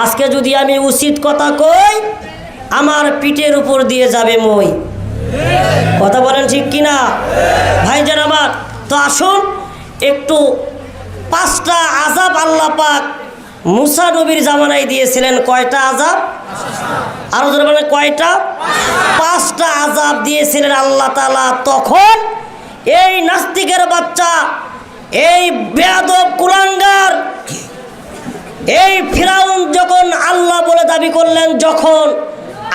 আজকে যদি আমি উচিত কথা কই আমার পিঠের উপর দিয়ে যাবে মই। কথা বলেন ঠিক কিনা ভাইজান আমার? তো আসুন একটু 5টা আযাব আল্লাহ পাক মুসা নবীর জামানায় দিয়েছিলেন। কয়টা আযাব? আরো জোরে বলেন কয়টা? 5টা আযাব দিয়েছিলেন আল্লাহ তাআলা। তখন এই নাস্তিকের বাচ্চা, এই বেয়াদব কুলাঙ্গার, এই ফিরাউন যখন আল্লাহ বলে দাবি করলেন, যখন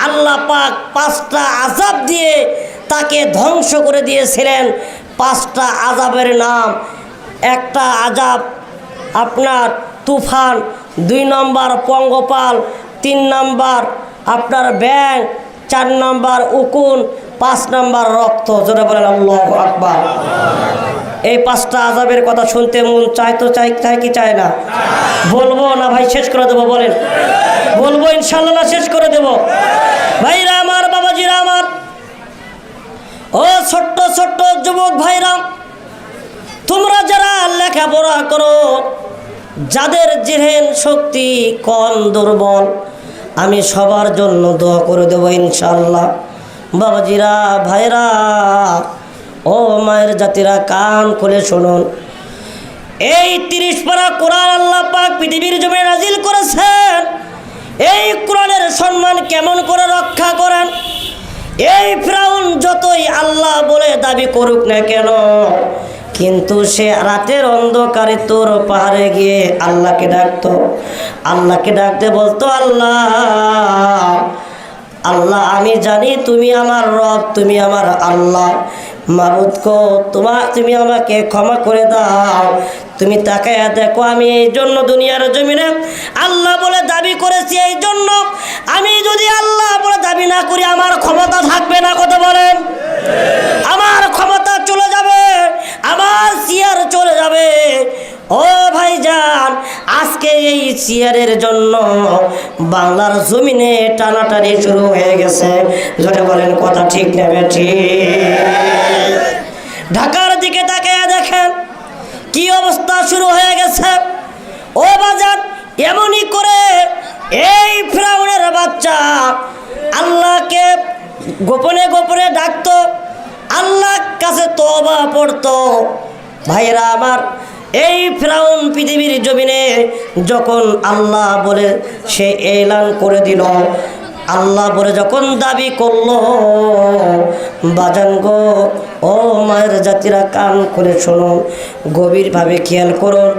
আল্লাহ পাক 5টা আযাব দিয়ে তাকে ধ্বংস করে দিয়েছিলেন। 5টা আযাবের নাম, একটা আযাব আপনার তুফান, 2 নম্বর পঙ্গপাল, 3 নম্বর আপনার ব্যাং, 4 নম্বর উকুন, 5 নম্বর রক্ত। যেটা বলেন আল্লাহু আকবার। এই 5টা আযাবের কথা শুনতে মন চায় তো চাই কি চায় না? বলবো না ভাই শেষ করে দেবো? বলেন বলবো ইনশাআল্লাহ না শেষ করে দেব? ভাইরা আমার, বাবাজিরা আমার, ও ছোট্ট ছোট্ট যুবক ভাইরা, তোমরা যারা লেখাপড়া করো, যাদের জেহেন শক্তি কম, দুর্বল, আমি সবার জন্য দোয়া করে দেবো ইনশাআল্লাহ। বাবাজিরা, ভাইরা, ও মায়ের জাতিরা, কান খুলে শুনুন। এই 30 পারা কোরআন আল্লাহ পাক পৃথিবীর জমিনে নাজিল করেছেন। এই কোরআনের সম্মান কেমন করে রক্ষা করেন? এই ফিরাউন যতই আল্লাহ বলে দাবি করুক না কেন, কিন্তু সে রাতের অন্ধকারে তোর পাহাড়ে গিয়ে আল্লাহকে ডাকতো। আল্লাহকে ডাকতে বলতো, আল্লাহ আল্লাহ, আমি জানি তুমি আমার রব, তুমি আমার আল্লাহ। মাবুদ গো, তুমি আমাকে ক্ষমা করে দাও। তুমি তাকায়া দেখো, আমি এই জন্য দুনিয়ার জমিনে আল্লাহ বলে দাবি করেছি। এই জন্য আমি যদি আল্লাহ বলে দাবি না করি, আমার ক্ষমতা থাকবে না। কথা বলেন? আমার ক্ষমতা চলে যাবে, আমার চেয়ার চলে যাবে। ও ভাইজান, আজকে এই চেয়ারের জন্য বাংলার জমিনে টানাটানি শুরু হয়ে গেছে। যেটা বলেন কথা ঠিক নেবে ঠিক? ঢাকার দিকে তাকিয়ে দেখেন কি অবস্থা শুরু হয়ে গেছে। ও বাজার, এমনই করে এই ফিরাউনের বাচ্চা আল্লাহকে গোপনে গোপনে ডাকতো, আল্লাহর কাছে তওবা পড়তো। ভাইরা আমার, এই ফিরাউন পৃথিবীর জমিনে যখন আল্লাহ বলে সে এলান করে দিল, আল্লাহ বলে যখন দাবি করলো, বাজান গো, ও মায়ের জাতিরা, কান করে শুনুন, গভীরভাবে খেয়াল করুন।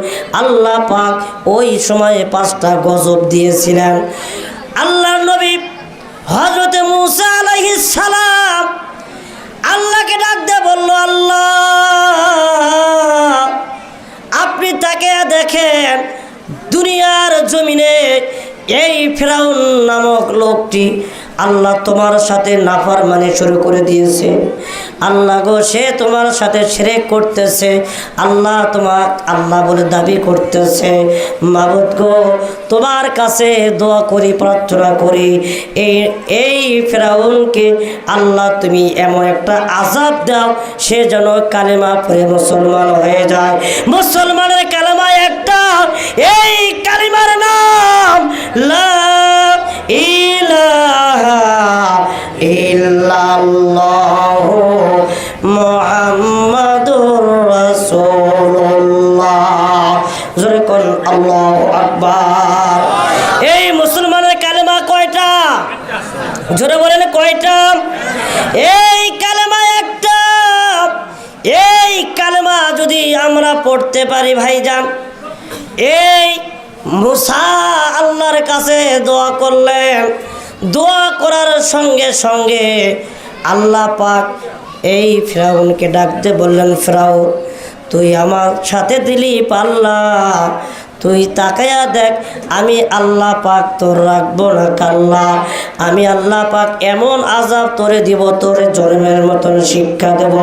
আল্লাহ পাক ওই সময়ে 5টা গজব দিয়েছিলেন। আল্লাহর নবী হযরতে মূসা আলাইহিস সালাম আল্লাহকে ডাক দিয়ে বলল, আল্লাহ আপনি তাকে দেখেন, দুনিয়ার জমিনে এই ফিরাউন নামক লোকটি আল্লাহ তোমার সাথে নাফরমানি শুরু করে দিয়েছে। আল্লাহ গো, সে তোমার সাথে শিরক করতেছে। আল্লাহ তোমার আল্লাহ বলে দাবি করতেছে। মাবুদ গো, তোমার কাছে দোয়া করি, প্রার্থনা করি, এই ফিরাউনকে আল্লাহ তুমি এমন একটা আযাব দাও, সে যেন কালেমা পড়ে মুসলমান হয়ে যায়। মুসলমানের কালেমা একটা, এই কালেমার নাম লা ইলাহা ইল্লাল্লাহু মুহাম্মাদুর রাসূলুল্লাহ। জোরে কোন আল্লাহু আকবার। এই মুসলমানের কালেমা কয়টা? জোরে বলেন কয়টা? এই কালেমা একটা। এই কালেমা যদি আমরা পড়তে পারি ভাইজান, এই মূসা আল্লাহর কাছে দোয়া করলেন। দোয়া করার সঙ্গে সঙ্গে আল্লাহ পাক এই ফিরাউনকে ডাকতে বললেন, ফিরাউন তুই আমার সাথে দিলি পাল্লা, তুই তাকায়া দেখ, আমি আল্লাহ পাক তোর রাখবো না কাল্লা। আমি আল্লাহ পাক এমন আযাব তোরে দিব, তোরে জন্মের মতন শিক্ষা দেব।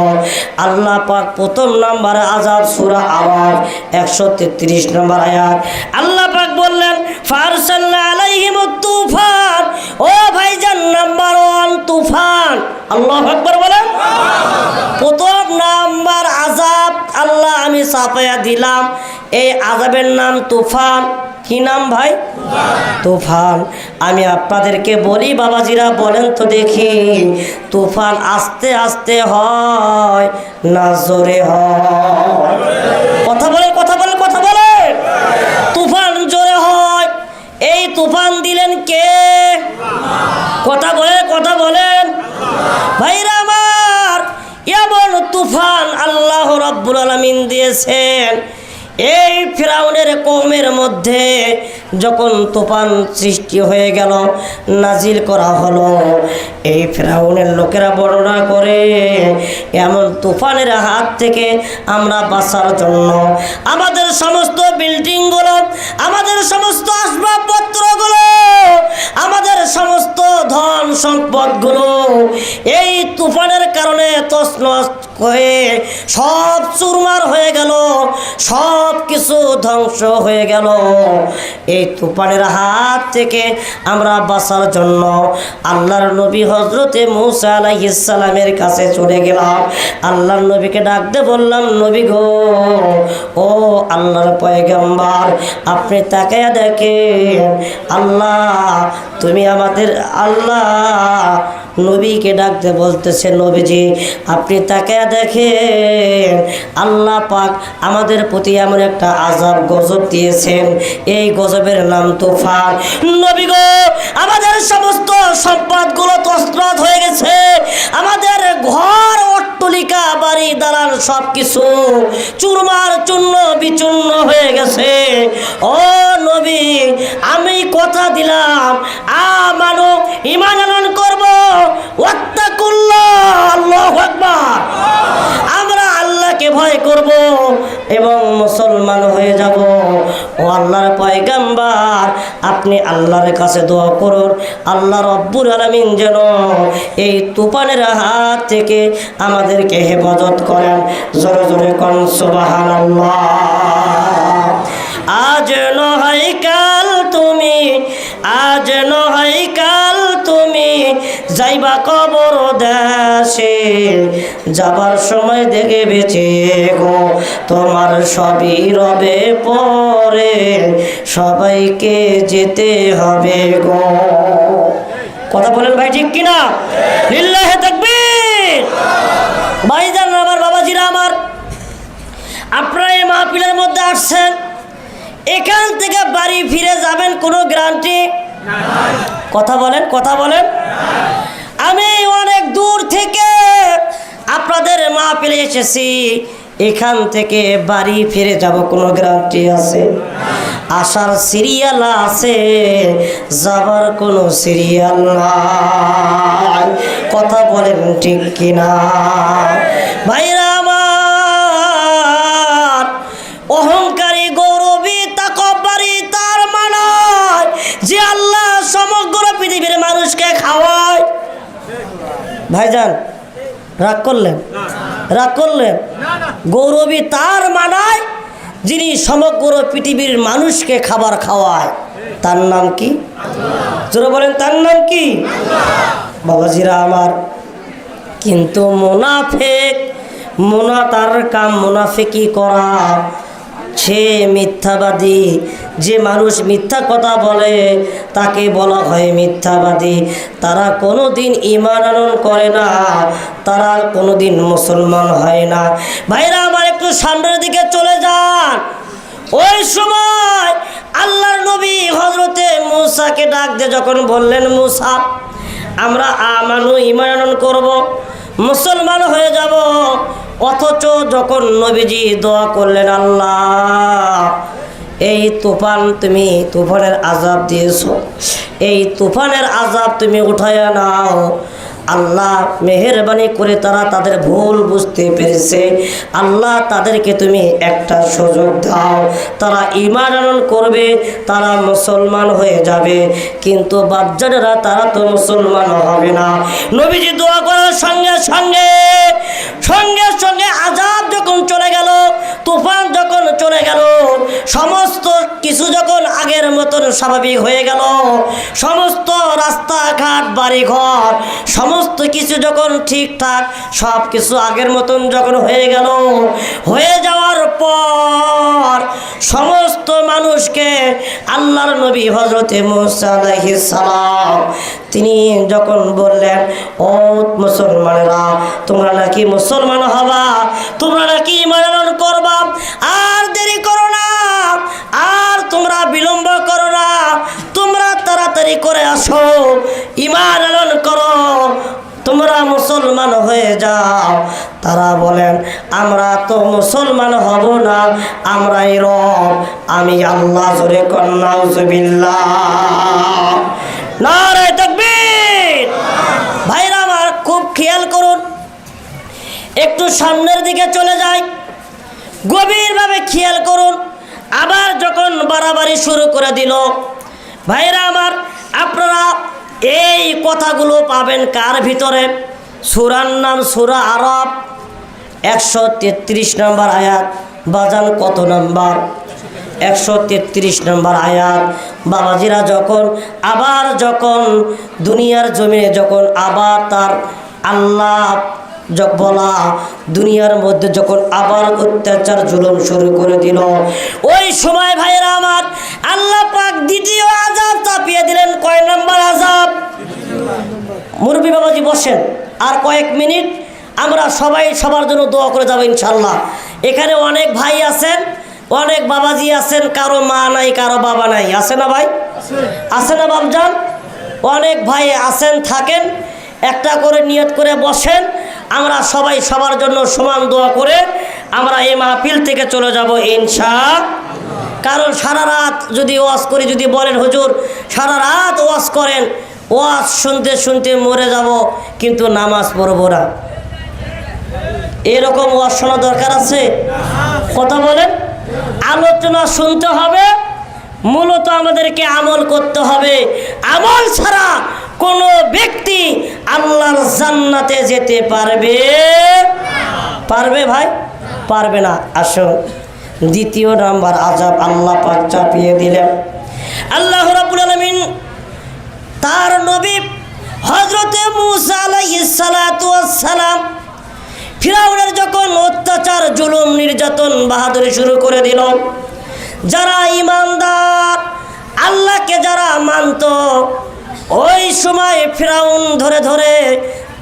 আল্লাহ পাক 1 নম্বর আযাব সূরা আরাফ 133 নম্বর আয়াত। আল্লাহ পাক বললেন, ফারসালনা আলাইহিমুত তুফান। ও ভাইজান, নাম্বার 1 তুফান। আল্লাহু আকবার বলেন। 1 নম্বর আযাব আল্লাহ আমি চাপায়া দিলাম, এই আযাবের নাম তুফান। কি নাম ভাই? তুফান। আমি আপনাদেরকে বলি বাবাজিরা, বলেন তো দেখি, তুফান আস্তে আস্তে হয় না জোরে হয়? কথা বলেন, কথা বলেন, কথা বলেন। তুফান জোরে হয়। এই তুফান দিলেন কে? কথা বলেন, কথা বলেন ভাইরা আমার। এমন তুফান আল্লাহ রাব্বুল আলামিন দিয়েছেন, এই ফিরাউনের কওমের মধ্যে যখন তুফান সৃষ্টি হয়ে গেল, নাজিল করা হলো, এই ফিরাউনের লোকেরা বর্ণনা করে এমন তুফানের হাত থেকে আমরা বাঁচার জন্য আমাদের সমস্ত বিল্ডিংগুলো, আমাদের সমস্ত আসবাবপত্রগুলো, আমাদের সমস্ত ধন সম্পদগুলো এই তুফানের কারণে তছনছ হয়ে সব চুরমার হয়ে গেল, সব কিছু ধ্বংস হয়ে গেল। এই তুফানের হাত থেকে আমরা বাঁচার জন্য আল্লাহর নবী হযরতে মূসা আলাইহিস সালামের কাছে চলে গেলাম। আল্লাহর নবীকে ডাকতে বললাম, নবী গো, ও আল্লাহর পয়গম্বর, আপনি তাকায়া দেখেন, আল্লাহ তুমি আমাদের, আল্লাহ নবীকে ডাকতে বলতেছে, নবীজি আপনি তাকায়া দেখেন, আল্লাহ পাক আমাদের প্রতি এমন একটা আযাব গজব দিয়েছেন, এই গজবের নাম তুফান। নবী গো, আমাদের সমস্ত সম্পদগুলো তছনছ হয়ে গেছে, আমাদের ঘর, অট্টালিকা, বাড়ি, দালান সব কিছু চুরমার চূর্ণ বিচূর্ণ হয়ে গেছে। ও নবী, আমি কথা দিলাম, আমানু ঈমান আনয়ন করব, ওয়াত্তাকুল্লাহ, আল্লাহু আকবার, আমরা আল্লাহকে ভয় করব এবং মুসলমান হয়ে যাব। ও আল্লাহর পয়গম্বর, আপনি আল্লাহর কাছে দোয়া করুন, আল্লাহ রাব্বুল আলামিন যেন এই তুফানের হাত থেকে আমাদেরকে হেফাজত করেন। জোরে জোরে কোন সুবহানাল্লাহ। আজ নয় কাল তুমি, আজ নয় কাল তুমি যাইবা কবর দেশে, যাবার সময় দেখে বেঁচে গো, তোমার সবই রবে পরে, সবাইকে যেতে হবে গো। কথা বলেন ভাই, ঠিক কিনা? লিল্লাহি তাকবীর। ভাইজান আমার, বাবাজিরা আমার, আপনারা এই মাহফিলের মধ্যে আসছেন, এখান থেকে বাড়ি ফিরে যাবেন কোনো গ্যারান্টি? কথা বলেন, কথা বলেন। আমি অনেক দূর থেকে আপনাদের মাহফিলে এসেছি, এখান থেকে বাড়ি ফিরে যাব কোনো গ্যারান্টি আছে? আসার সিরিয়াল আছে, যাবার কোনো সিরিয়াল নাই। কথা বলেন ঠিক কিনা ভাইরা আমার? অহংকারী, গৌরবী, তাকব্বুরি তার মানায় যে আল্লাহ সমগ্র পৃথিবীর মানুষকে খাওয়ায়। ভাইজান রাগ করলেন? রাগ করলেন? গৌরবী তার মানায় যিনি সমগ্র পৃথিবীর মানুষকে খাবার খাওয়ায়, তার নাম কি? জোরে বলেন, তার নাম কি? বাবাজিরা আমার, কিন্তু মুনাফিক, তার কাম মুনাফিকি করা, সে মিথ্যাবাদী। যে মানুষ মিথ্যা কথা বলে তাকে বলা হয় মিথ্যাবাদী। তারা কোনো দিন ঈমান আনয়ন করে না, তারা কোনো দিন মুসলমান হয় না। ভাইরা আমার, একটু সামনের দিকে চলে যান। ওই সময় আল্লাহর নবী হযরতে মূসাকে ডাক দিয়ে যখন বললেন, মূসা আমরা আমানু ঈমান আনয়ন করব, মুসলমান হয়ে যাব, অথচ যখন নবীজি দোয়া করলেন, আল্লাহ এই তুফান, তুমি তুফানের আযাব দিয়েছো, এই তুফানের আযাব তুমি উঠায়া নাও। আল্লাহ মেহেরবানি করে তারা তাদের ভুল বুঝতে পেরেছে, আল্লাহ তাদেরকে তুমি একটা সুযোগ দাও, তারা ঈমান আনয়ন করবে, তারা মুসলমান হয়ে যাবে। কিন্তু বাপজানেরা, তারা তো মুসলমান হবে না। নবীজি দোয়া করার সঙ্গে সঙ্গে সঙ্গে সঙ্গে আযাব যখন চলে গেল, তুফান যখন চলে গেল, সমস্ত কিছু যখন আগের মতন স্বাভাবিক হয়ে গেল, সমস্ত রাস্তাঘাট, বাড়িঘর, সমস্ত কিছু যখন ঠিকঠাক সব কিছু আগের মতন যখন হয়ে গেল, হয়ে যাওয়ার পর সমস্ত মানুষ মানুষকে আল্লাহর নবী হযরতে মুসা আলাইহিস সালাম তিনি যখন বললেন, ও মুসলমানেরা, তোমরা নাকি মুসলমান হবা, তোমরা নাকি ঈমান আনয়ন করবা, আর দেরি করো না, আর তোমরা বিলম্ব করো না, তোমরা তাড়াতাড়ি করে আসো, ঈমান আনয়ন করো, তোমরা মুসলমান হয়ে যাও। তারা বলেন, আমরা তো মুসলমান হব না, আমরাই রব, আমি আল্লাহ। জোরে কর নাউজুবিল্লাহ, নারে তাকবীর। ভাইরা আমার, খুব খেয়াল করুন, একটু সামনের দিকে চলে যাই, গভীরভাবে খেয়াল করুন। আবার যখন বাড়াবাড়ি শুরু করে দিল, ভাইরা আমার, আপনারা এই কথাগুলো পাবেন কার ভিতরে? সূরার নাম সূরা আরাফ, 133 নম্বর আয়াত। বাজান কত নম্বর? 133 নম্বর আয়াত। বাবাজিরা, যখন দুনিয়ার জমিনে যখন আবার তার আল্লাহ বলা দুনিয়ার মধ্যে যখন আবার অত্যাচার জুলুম শুরু করে দিল, ওই সময় ভাইয়েরা আমার, আল্লাহ পাক দ্বিতীয় আযাব চাপিয়ে দিলেন। কয় নম্বর আযাব? মুরব্বী বাবাজি বসেন, আর কয়েক মিনিট আমরা সবাই সবার জন্য দোয়া করে যাবো ইনশাল্লাহ। এখানে অনেক ভাই আছেন, অনেক বাবাজি আছেন, কারো মা নাই, কারো বাবা নাই, আছে না ভাই? আছে না বাপজান? অনেক ভাই আছেন, থাকেন, একটা করে নিয়ত করে বসেন, আমরা সবাই সবার জন্য সমান দোয়া করে আমরা এই মাহফিল থেকে চলে যাব ইনশাআল্লাহ। কারণ সারা রাত যদি ওয়াজ করি, যদি বলেন হুজুর সারা রাত ওয়াজ করেন, ওয়াজ শুনতে শুনতে মরে যাব, কিন্তু নামাজ পড়বো না, এরকম ওয়াজ শোনা দরকার আছে? কথা বলেন। আলোচনা শুনতে হবে, মূলত আমাদেরকে আমল করতে হবে। আমল ছাড়া কোনো ব্যক্তি আল্লাহর জান্নাতে যেতে পারবে? ভাই? পারবে না। আসুন, দ্বিতীয় নাম্বার আযাব আল্লাহ পাক চাপিয়ে দিলেন। আল্লাহ রাব্বুল আলামিন তার নবী হযরতে মূসা আলাইহিস সালাতু ওয়াস সালাম ফিরাউনের যখন অত্যাচার জুলুম নির্যাতন বাহাদুরি শুরু করে দিল, যারা ঈমানদার, আল্লাহকে যারা মানত, ওই সময় ফিরাউন ধরে ধরে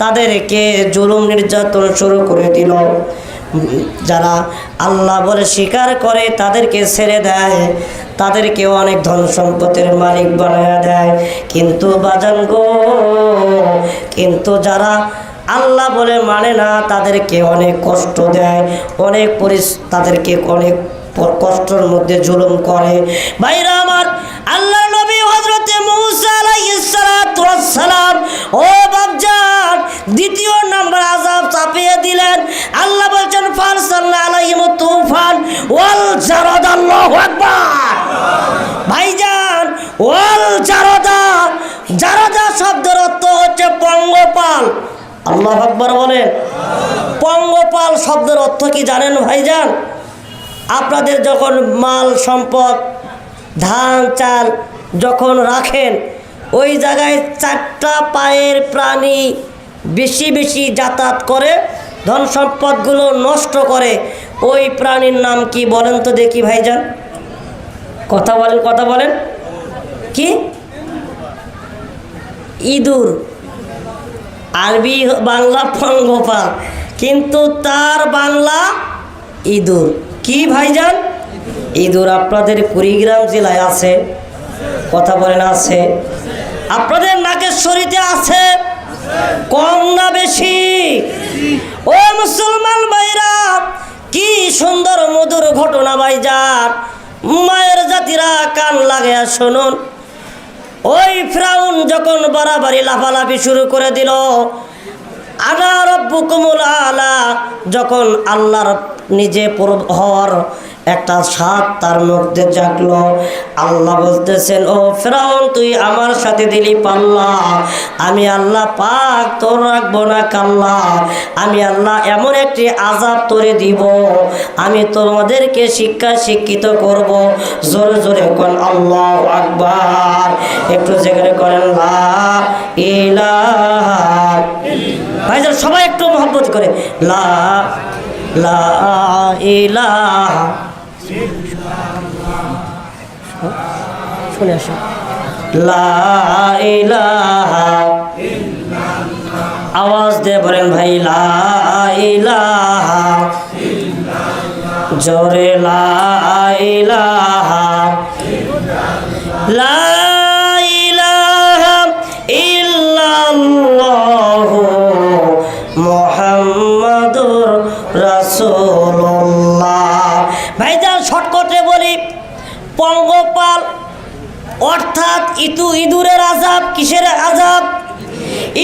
তাদেরকে জুলুম নির্যাতন শুরু করে দিল। যারা আল্লাহ বলে স্বীকার করে তাদেরকে ছেড়ে দেয়, তাদেরকে অনেক ধন সম্পদের মালিক বানায়া দেয়। কিন্তু বাজান গো, কিন্তু যারা আল্লাহ বলে মানে না, তাদেরকে অনেক কষ্ট দেয়, তাদেরকে অনেক কষ্টের মধ্যে জুলুম করে। ভাইরা আমার, আল্লাহর নবী হযরতে মূসা আলাইহিস সালাতু ওয়াস সালাম, ও বাপজান, দ্বিতীয় নাম্বার আযাব চাপিয়ে দিলেন। আল্লাহ বলেন, ফারসালনা আলাইহিম তুফান ওয়াল জারাদ। আল্লাহু আকবার। ভাইজান, ওয়াল জারাদা, জারাদা শব্দের অর্থ হচ্ছে পঙ্গপাল। আল্লাহু আকবার বলেন। পঙ্গপাল শব্দের অর্থ কি জানেন ভাইজান? আপনাদের যখন মাল সম্পদ, ধান চাল যখন রাখেন, ওই জায়গায় 4টা পায়ের প্রাণী বেশি বেশি যাতায়াত করে, ধন সম্পদগুলো নষ্ট করে, ওই প্রাণীর নাম কি বলেন তো দেখি ভাইজান? কথা বলেন। কি? ইঁদুর। আরবি বাংলা পঙ্গপাল, কিন্তু তার বাংলা ইঁদুর। কি ভাইজান? ইঁদুর। আপনাদের কুড়িগ্রাম জেলায় আছে? কথা বলেন, আছে? আপনাদের নাগেশ্বরীতে আছে? কম না বেশি? ও মুসলমান ভাইরা, কি সুন্দর মধুর ঘটনা ভাইজান। মায়ের জাতিরা কান লাগায়া শুনুন। ওই ফিরাউন যখন বাড়াবাড়ি লাফালাফি শুরু করে দিল, আনা রব্বুকুমুল আলা, যখন আল্লাহর নিজে হওয়ার একটা স্বাদ তার মধ্যে জাগলো, আল্লাহ বলতেছেন, ও ফিরাউন, তুই আমার সাথে দিলি পাল্লা, আমি আল্লাহ পাক তোর রাখবো না কাল্লা। আমি আল্লাহ এমন একটি আযাব তোরে দিব, আমি তোমাদেরকে শিক্ষিত করব। জোরে জোরে কোন আল্লাহু আকবার। একটু জেগে করেন লা ইলাহা। ভাইজান সবাই একটু মহব্বত করে লা লা ইলাহা। শুনে আসো। লা ইলাহা, আওয়াজ দিয়ে বলেন ভাই, লা ইলাহা, জোরে লা ইলাহা, লা ইলাহা ইল্লাল্লাহু মুহাম্মাদুর রাসূলুল্লাহ। ভাইজান শর্টকাটে বলি, পঙ্গপাল অর্থাৎ ইঁদুরের আযাব। কিসের আযাব?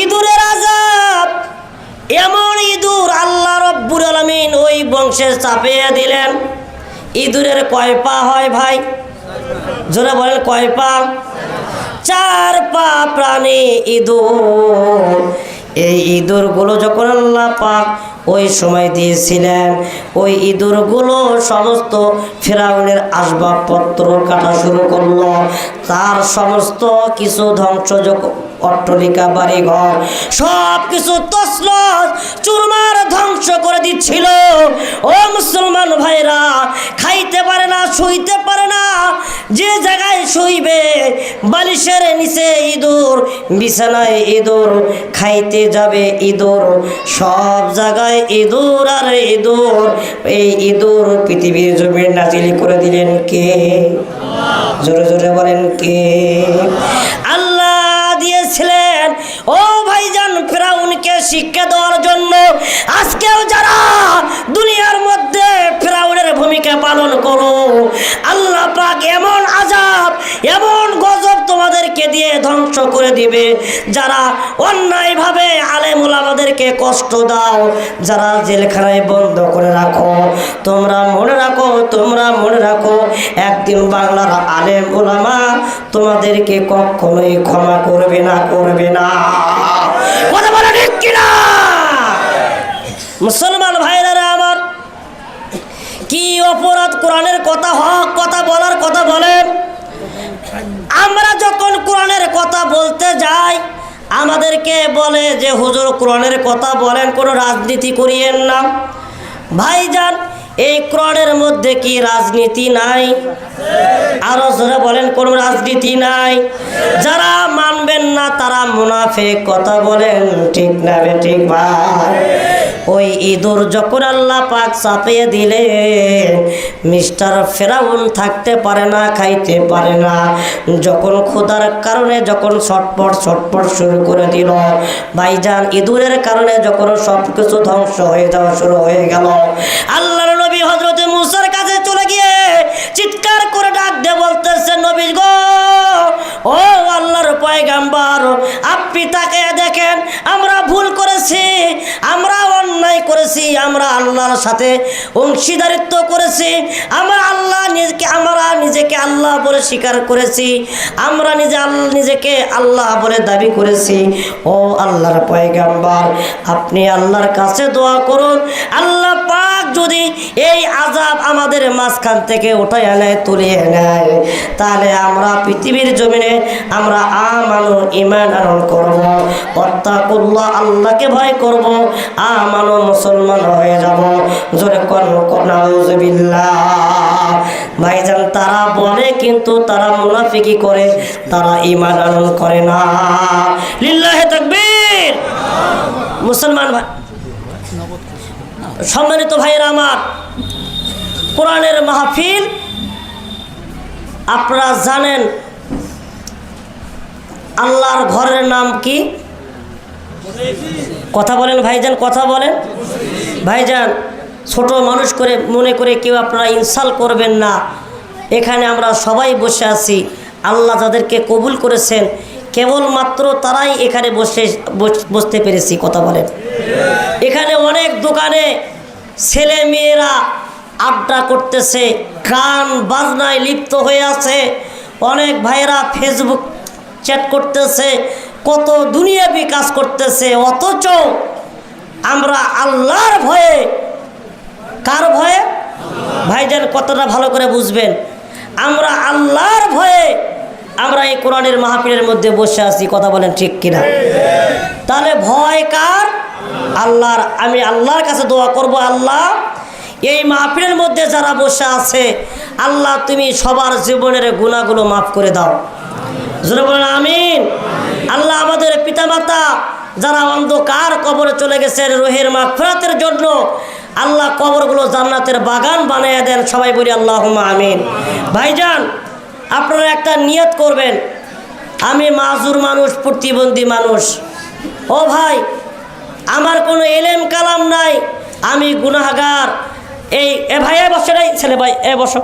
ইঁদুরের আযাব। এমন ইঁদুর আল্লাহ রব্বুল আলামিন ওই বংশে চাপিয়ে দিলেন। ইঁদুরের কয় পা হয় ভাই? জোরে বলেন, কয় পা? 4 পা প্রাণী ইঁদুর। এই ইঁদুরগুলো যখন আল্লাহ পাক ওই সময় দিয়েছিলেন, ওই ইঁদুরগুলো সমস্ত ফিরাউনের আসবাবপত্র কাটা শুরু করলো। তার সমস্ত কিছু ধ্বংসযোগ্য অট্টালিকা, বাড়িঘর সব কিছু তছনছ চুরমার ধ্বংস করে দিচ্ছিল। ও মুসলমান ভাইরা, খাইতে পারে না, শুইতে পারে না। যে জায়গায় শুইবে বালিশের নিচে ইঁদুর, বিছানায় ইঁদুর, খাইতে যাবে ইঁদুর, সব জায়গায় ইঁদুর আর ইঁদুর। এই ইঁদুর পৃথিবীর জমিন নাজিল করে দিলেন কে? জোরে জোরে বলেন কে? আল্লাহ দিয়েছিলেন। ও ভাইজান, ফিরাউনকে শিক্ষা দেওয়ার জন্য আজকেও যারা দুনিয়ার মধ্যে ফিরাউনের ভূমিকা পালন করো, আল্লাহ পাক এমন আযাব, এমন গজব তোমাদেরকে দিয়ে ধ্বংস করে দিবে। যারা অন্যায়ভাবে আলেম ওলামাদেরকে কষ্ট দাও, যারা জেলখানায় বন্ধ করে রাখো, তোমরা মনে রাখো, তোমরা মনে রাখো, একদিন বাংলার আলেম ওলামা তোমাদেরকে কখনোই ক্ষমা করবে না, করবে না। কথা বলে ঠিক কিনা? মুসলমান ভাইরা আমার, কি অপরাধ কোরআনের কথা, হক কথা বলার কথা বলেন। আমরা যখন কোরআনের কথা বলতে যাই, আমাদেরকে বলে যে হুজুর কোরআনের কথা বলেন, কোনো রাজনীতি করিয়েন না। ভাইজান, এই কোরআনের মধ্যে কি রাজনীতি নাই? আরো জোরে বলেন, কোন রাজনীতি নাই। যারা মানবেন না তারা মুনাফিক। কথা বলেন ঠিক না ঠিক ভাই? ওই ইঁদুর যখন আল্লাহ পাক চাপিয়ে দিলেন, মিস্টার ফেরাউন থাকতে পারে না, খাইতে পারে না। যখন ক্ষুধার কারণে যখন ছটপট ছটপট শুরু করে দিল, ভাইজান ইঁদুরের কারণে যখন সব কিছু ধ্বংস হয়ে যাওয়া শুরু হয়ে গেল, আল্লাহর নবী হযরত মূসার কাছে চলে গিয়ে চিৎকার করে ডাক দিয়ে বলতেছে, নবী গো, ও আল্লাহর পয়গাম্বর, আপনি তাকে দেখেন, আমরা ভুল করেছি, আমরা অন্যায় করেছি, আমরা আল্লাহর সাথে অংশীদারিত্ব করেছি, আমরা নিজেকে আল্লাহ বলে স্বীকার করেছি, আমরা নিজেকে আল্লাহ বলে দাবি করেছি। ও আল্লাহর পয়গাম্বর, আপনি আল্লাহর কাছে দোয়া করুন, আল্লাহ পাক যদি এই আযাব আমাদের মাঝখান থেকে উঠায় নেয়, তুলিয়ে নেয়, তাহলে আমরা পৃথিবীর জমিনে আমরা আমানু ঈমান আনয়ন করব, ওয়াত্তাকুল্লাহ, আল্লাহকে ভয় করব, আমানু মুসলমান হয়ে যাব। জোরে কোন নাউযুবিল্লাহ। ভাইজান, তারা বলে কিন্তু তারা মুনাফিকি করে, তারা ঈমান আনয়ন করে না। লিল্লাহি তাকবীর। মুসলমান ভাই, সম্মানিত ভাইরা আমার, কোরআনের মাহফিল আপনারা জানেন আল্লাহর ঘরের নাম কি? কথা বলেন ভাইজান, কথা বলেন ভাইজান। ছোট মানুষ করে মনে করে কেউ আপনারা ইনসাল্ট করবেন না। এখানে আমরা সবাই বসে আছি, আল্লাহ যাদেরকে কবুল করেছেন কেবলমাত্র তারাই এখানে বসতে পেরেছি। কথা বলেন। এখানে অনেক দোকানে ছেলে মেয়েরা আড্ডা করতেছে, গান বাজনায় লিপ্ত হয়ে আছে, অনেক ভাইরা ফেসবুক চ্যাট করতেছে, কত দুনিয়াবি কাজ করতেছে, অথচ আমরা আল্লাহর ভয়ে, কার ভয়ে ভাইজান কতটা ভালো করে বুঝবেন, আমরা আল্লাহর ভয়ে আমরা এই কোরআনের মাহফিলের মধ্যে বসে আছি। কথা বলেন ঠিক কিনা? তাহলে ভয় কার? আল্লাহর। আমি আল্লাহর কাছে দোয়া করব, আল্লাহ এই মাহফিলের মধ্যে যারা বসে আছে আল্লাহ তুমি সবার জীবনের গুনাহগুলো মাফ করে দাও। জোরে বলেন আমিন। আল্লাহ আমাদের পিতামাতা যারা অন্ধকার কবরে চলে গেছে রুহের মাগফিরাতের জন্য আল্লাহ কবরগুলো জান্নাতের বাগান বানিয়ে দেন। সবাই বলি আল্লাহুম্মা আমিন। ভাইজান, আপনারা একটা নিয়ত করবেন, আমি মাজুর মানুষ, প্রতিবন্ধী মানুষ। ও ভাই, আমার কোনো এলেম কালাম নাই, আমি গুনাহগার। এই ভাই বসে নাই ছেলে ভাই, বসো।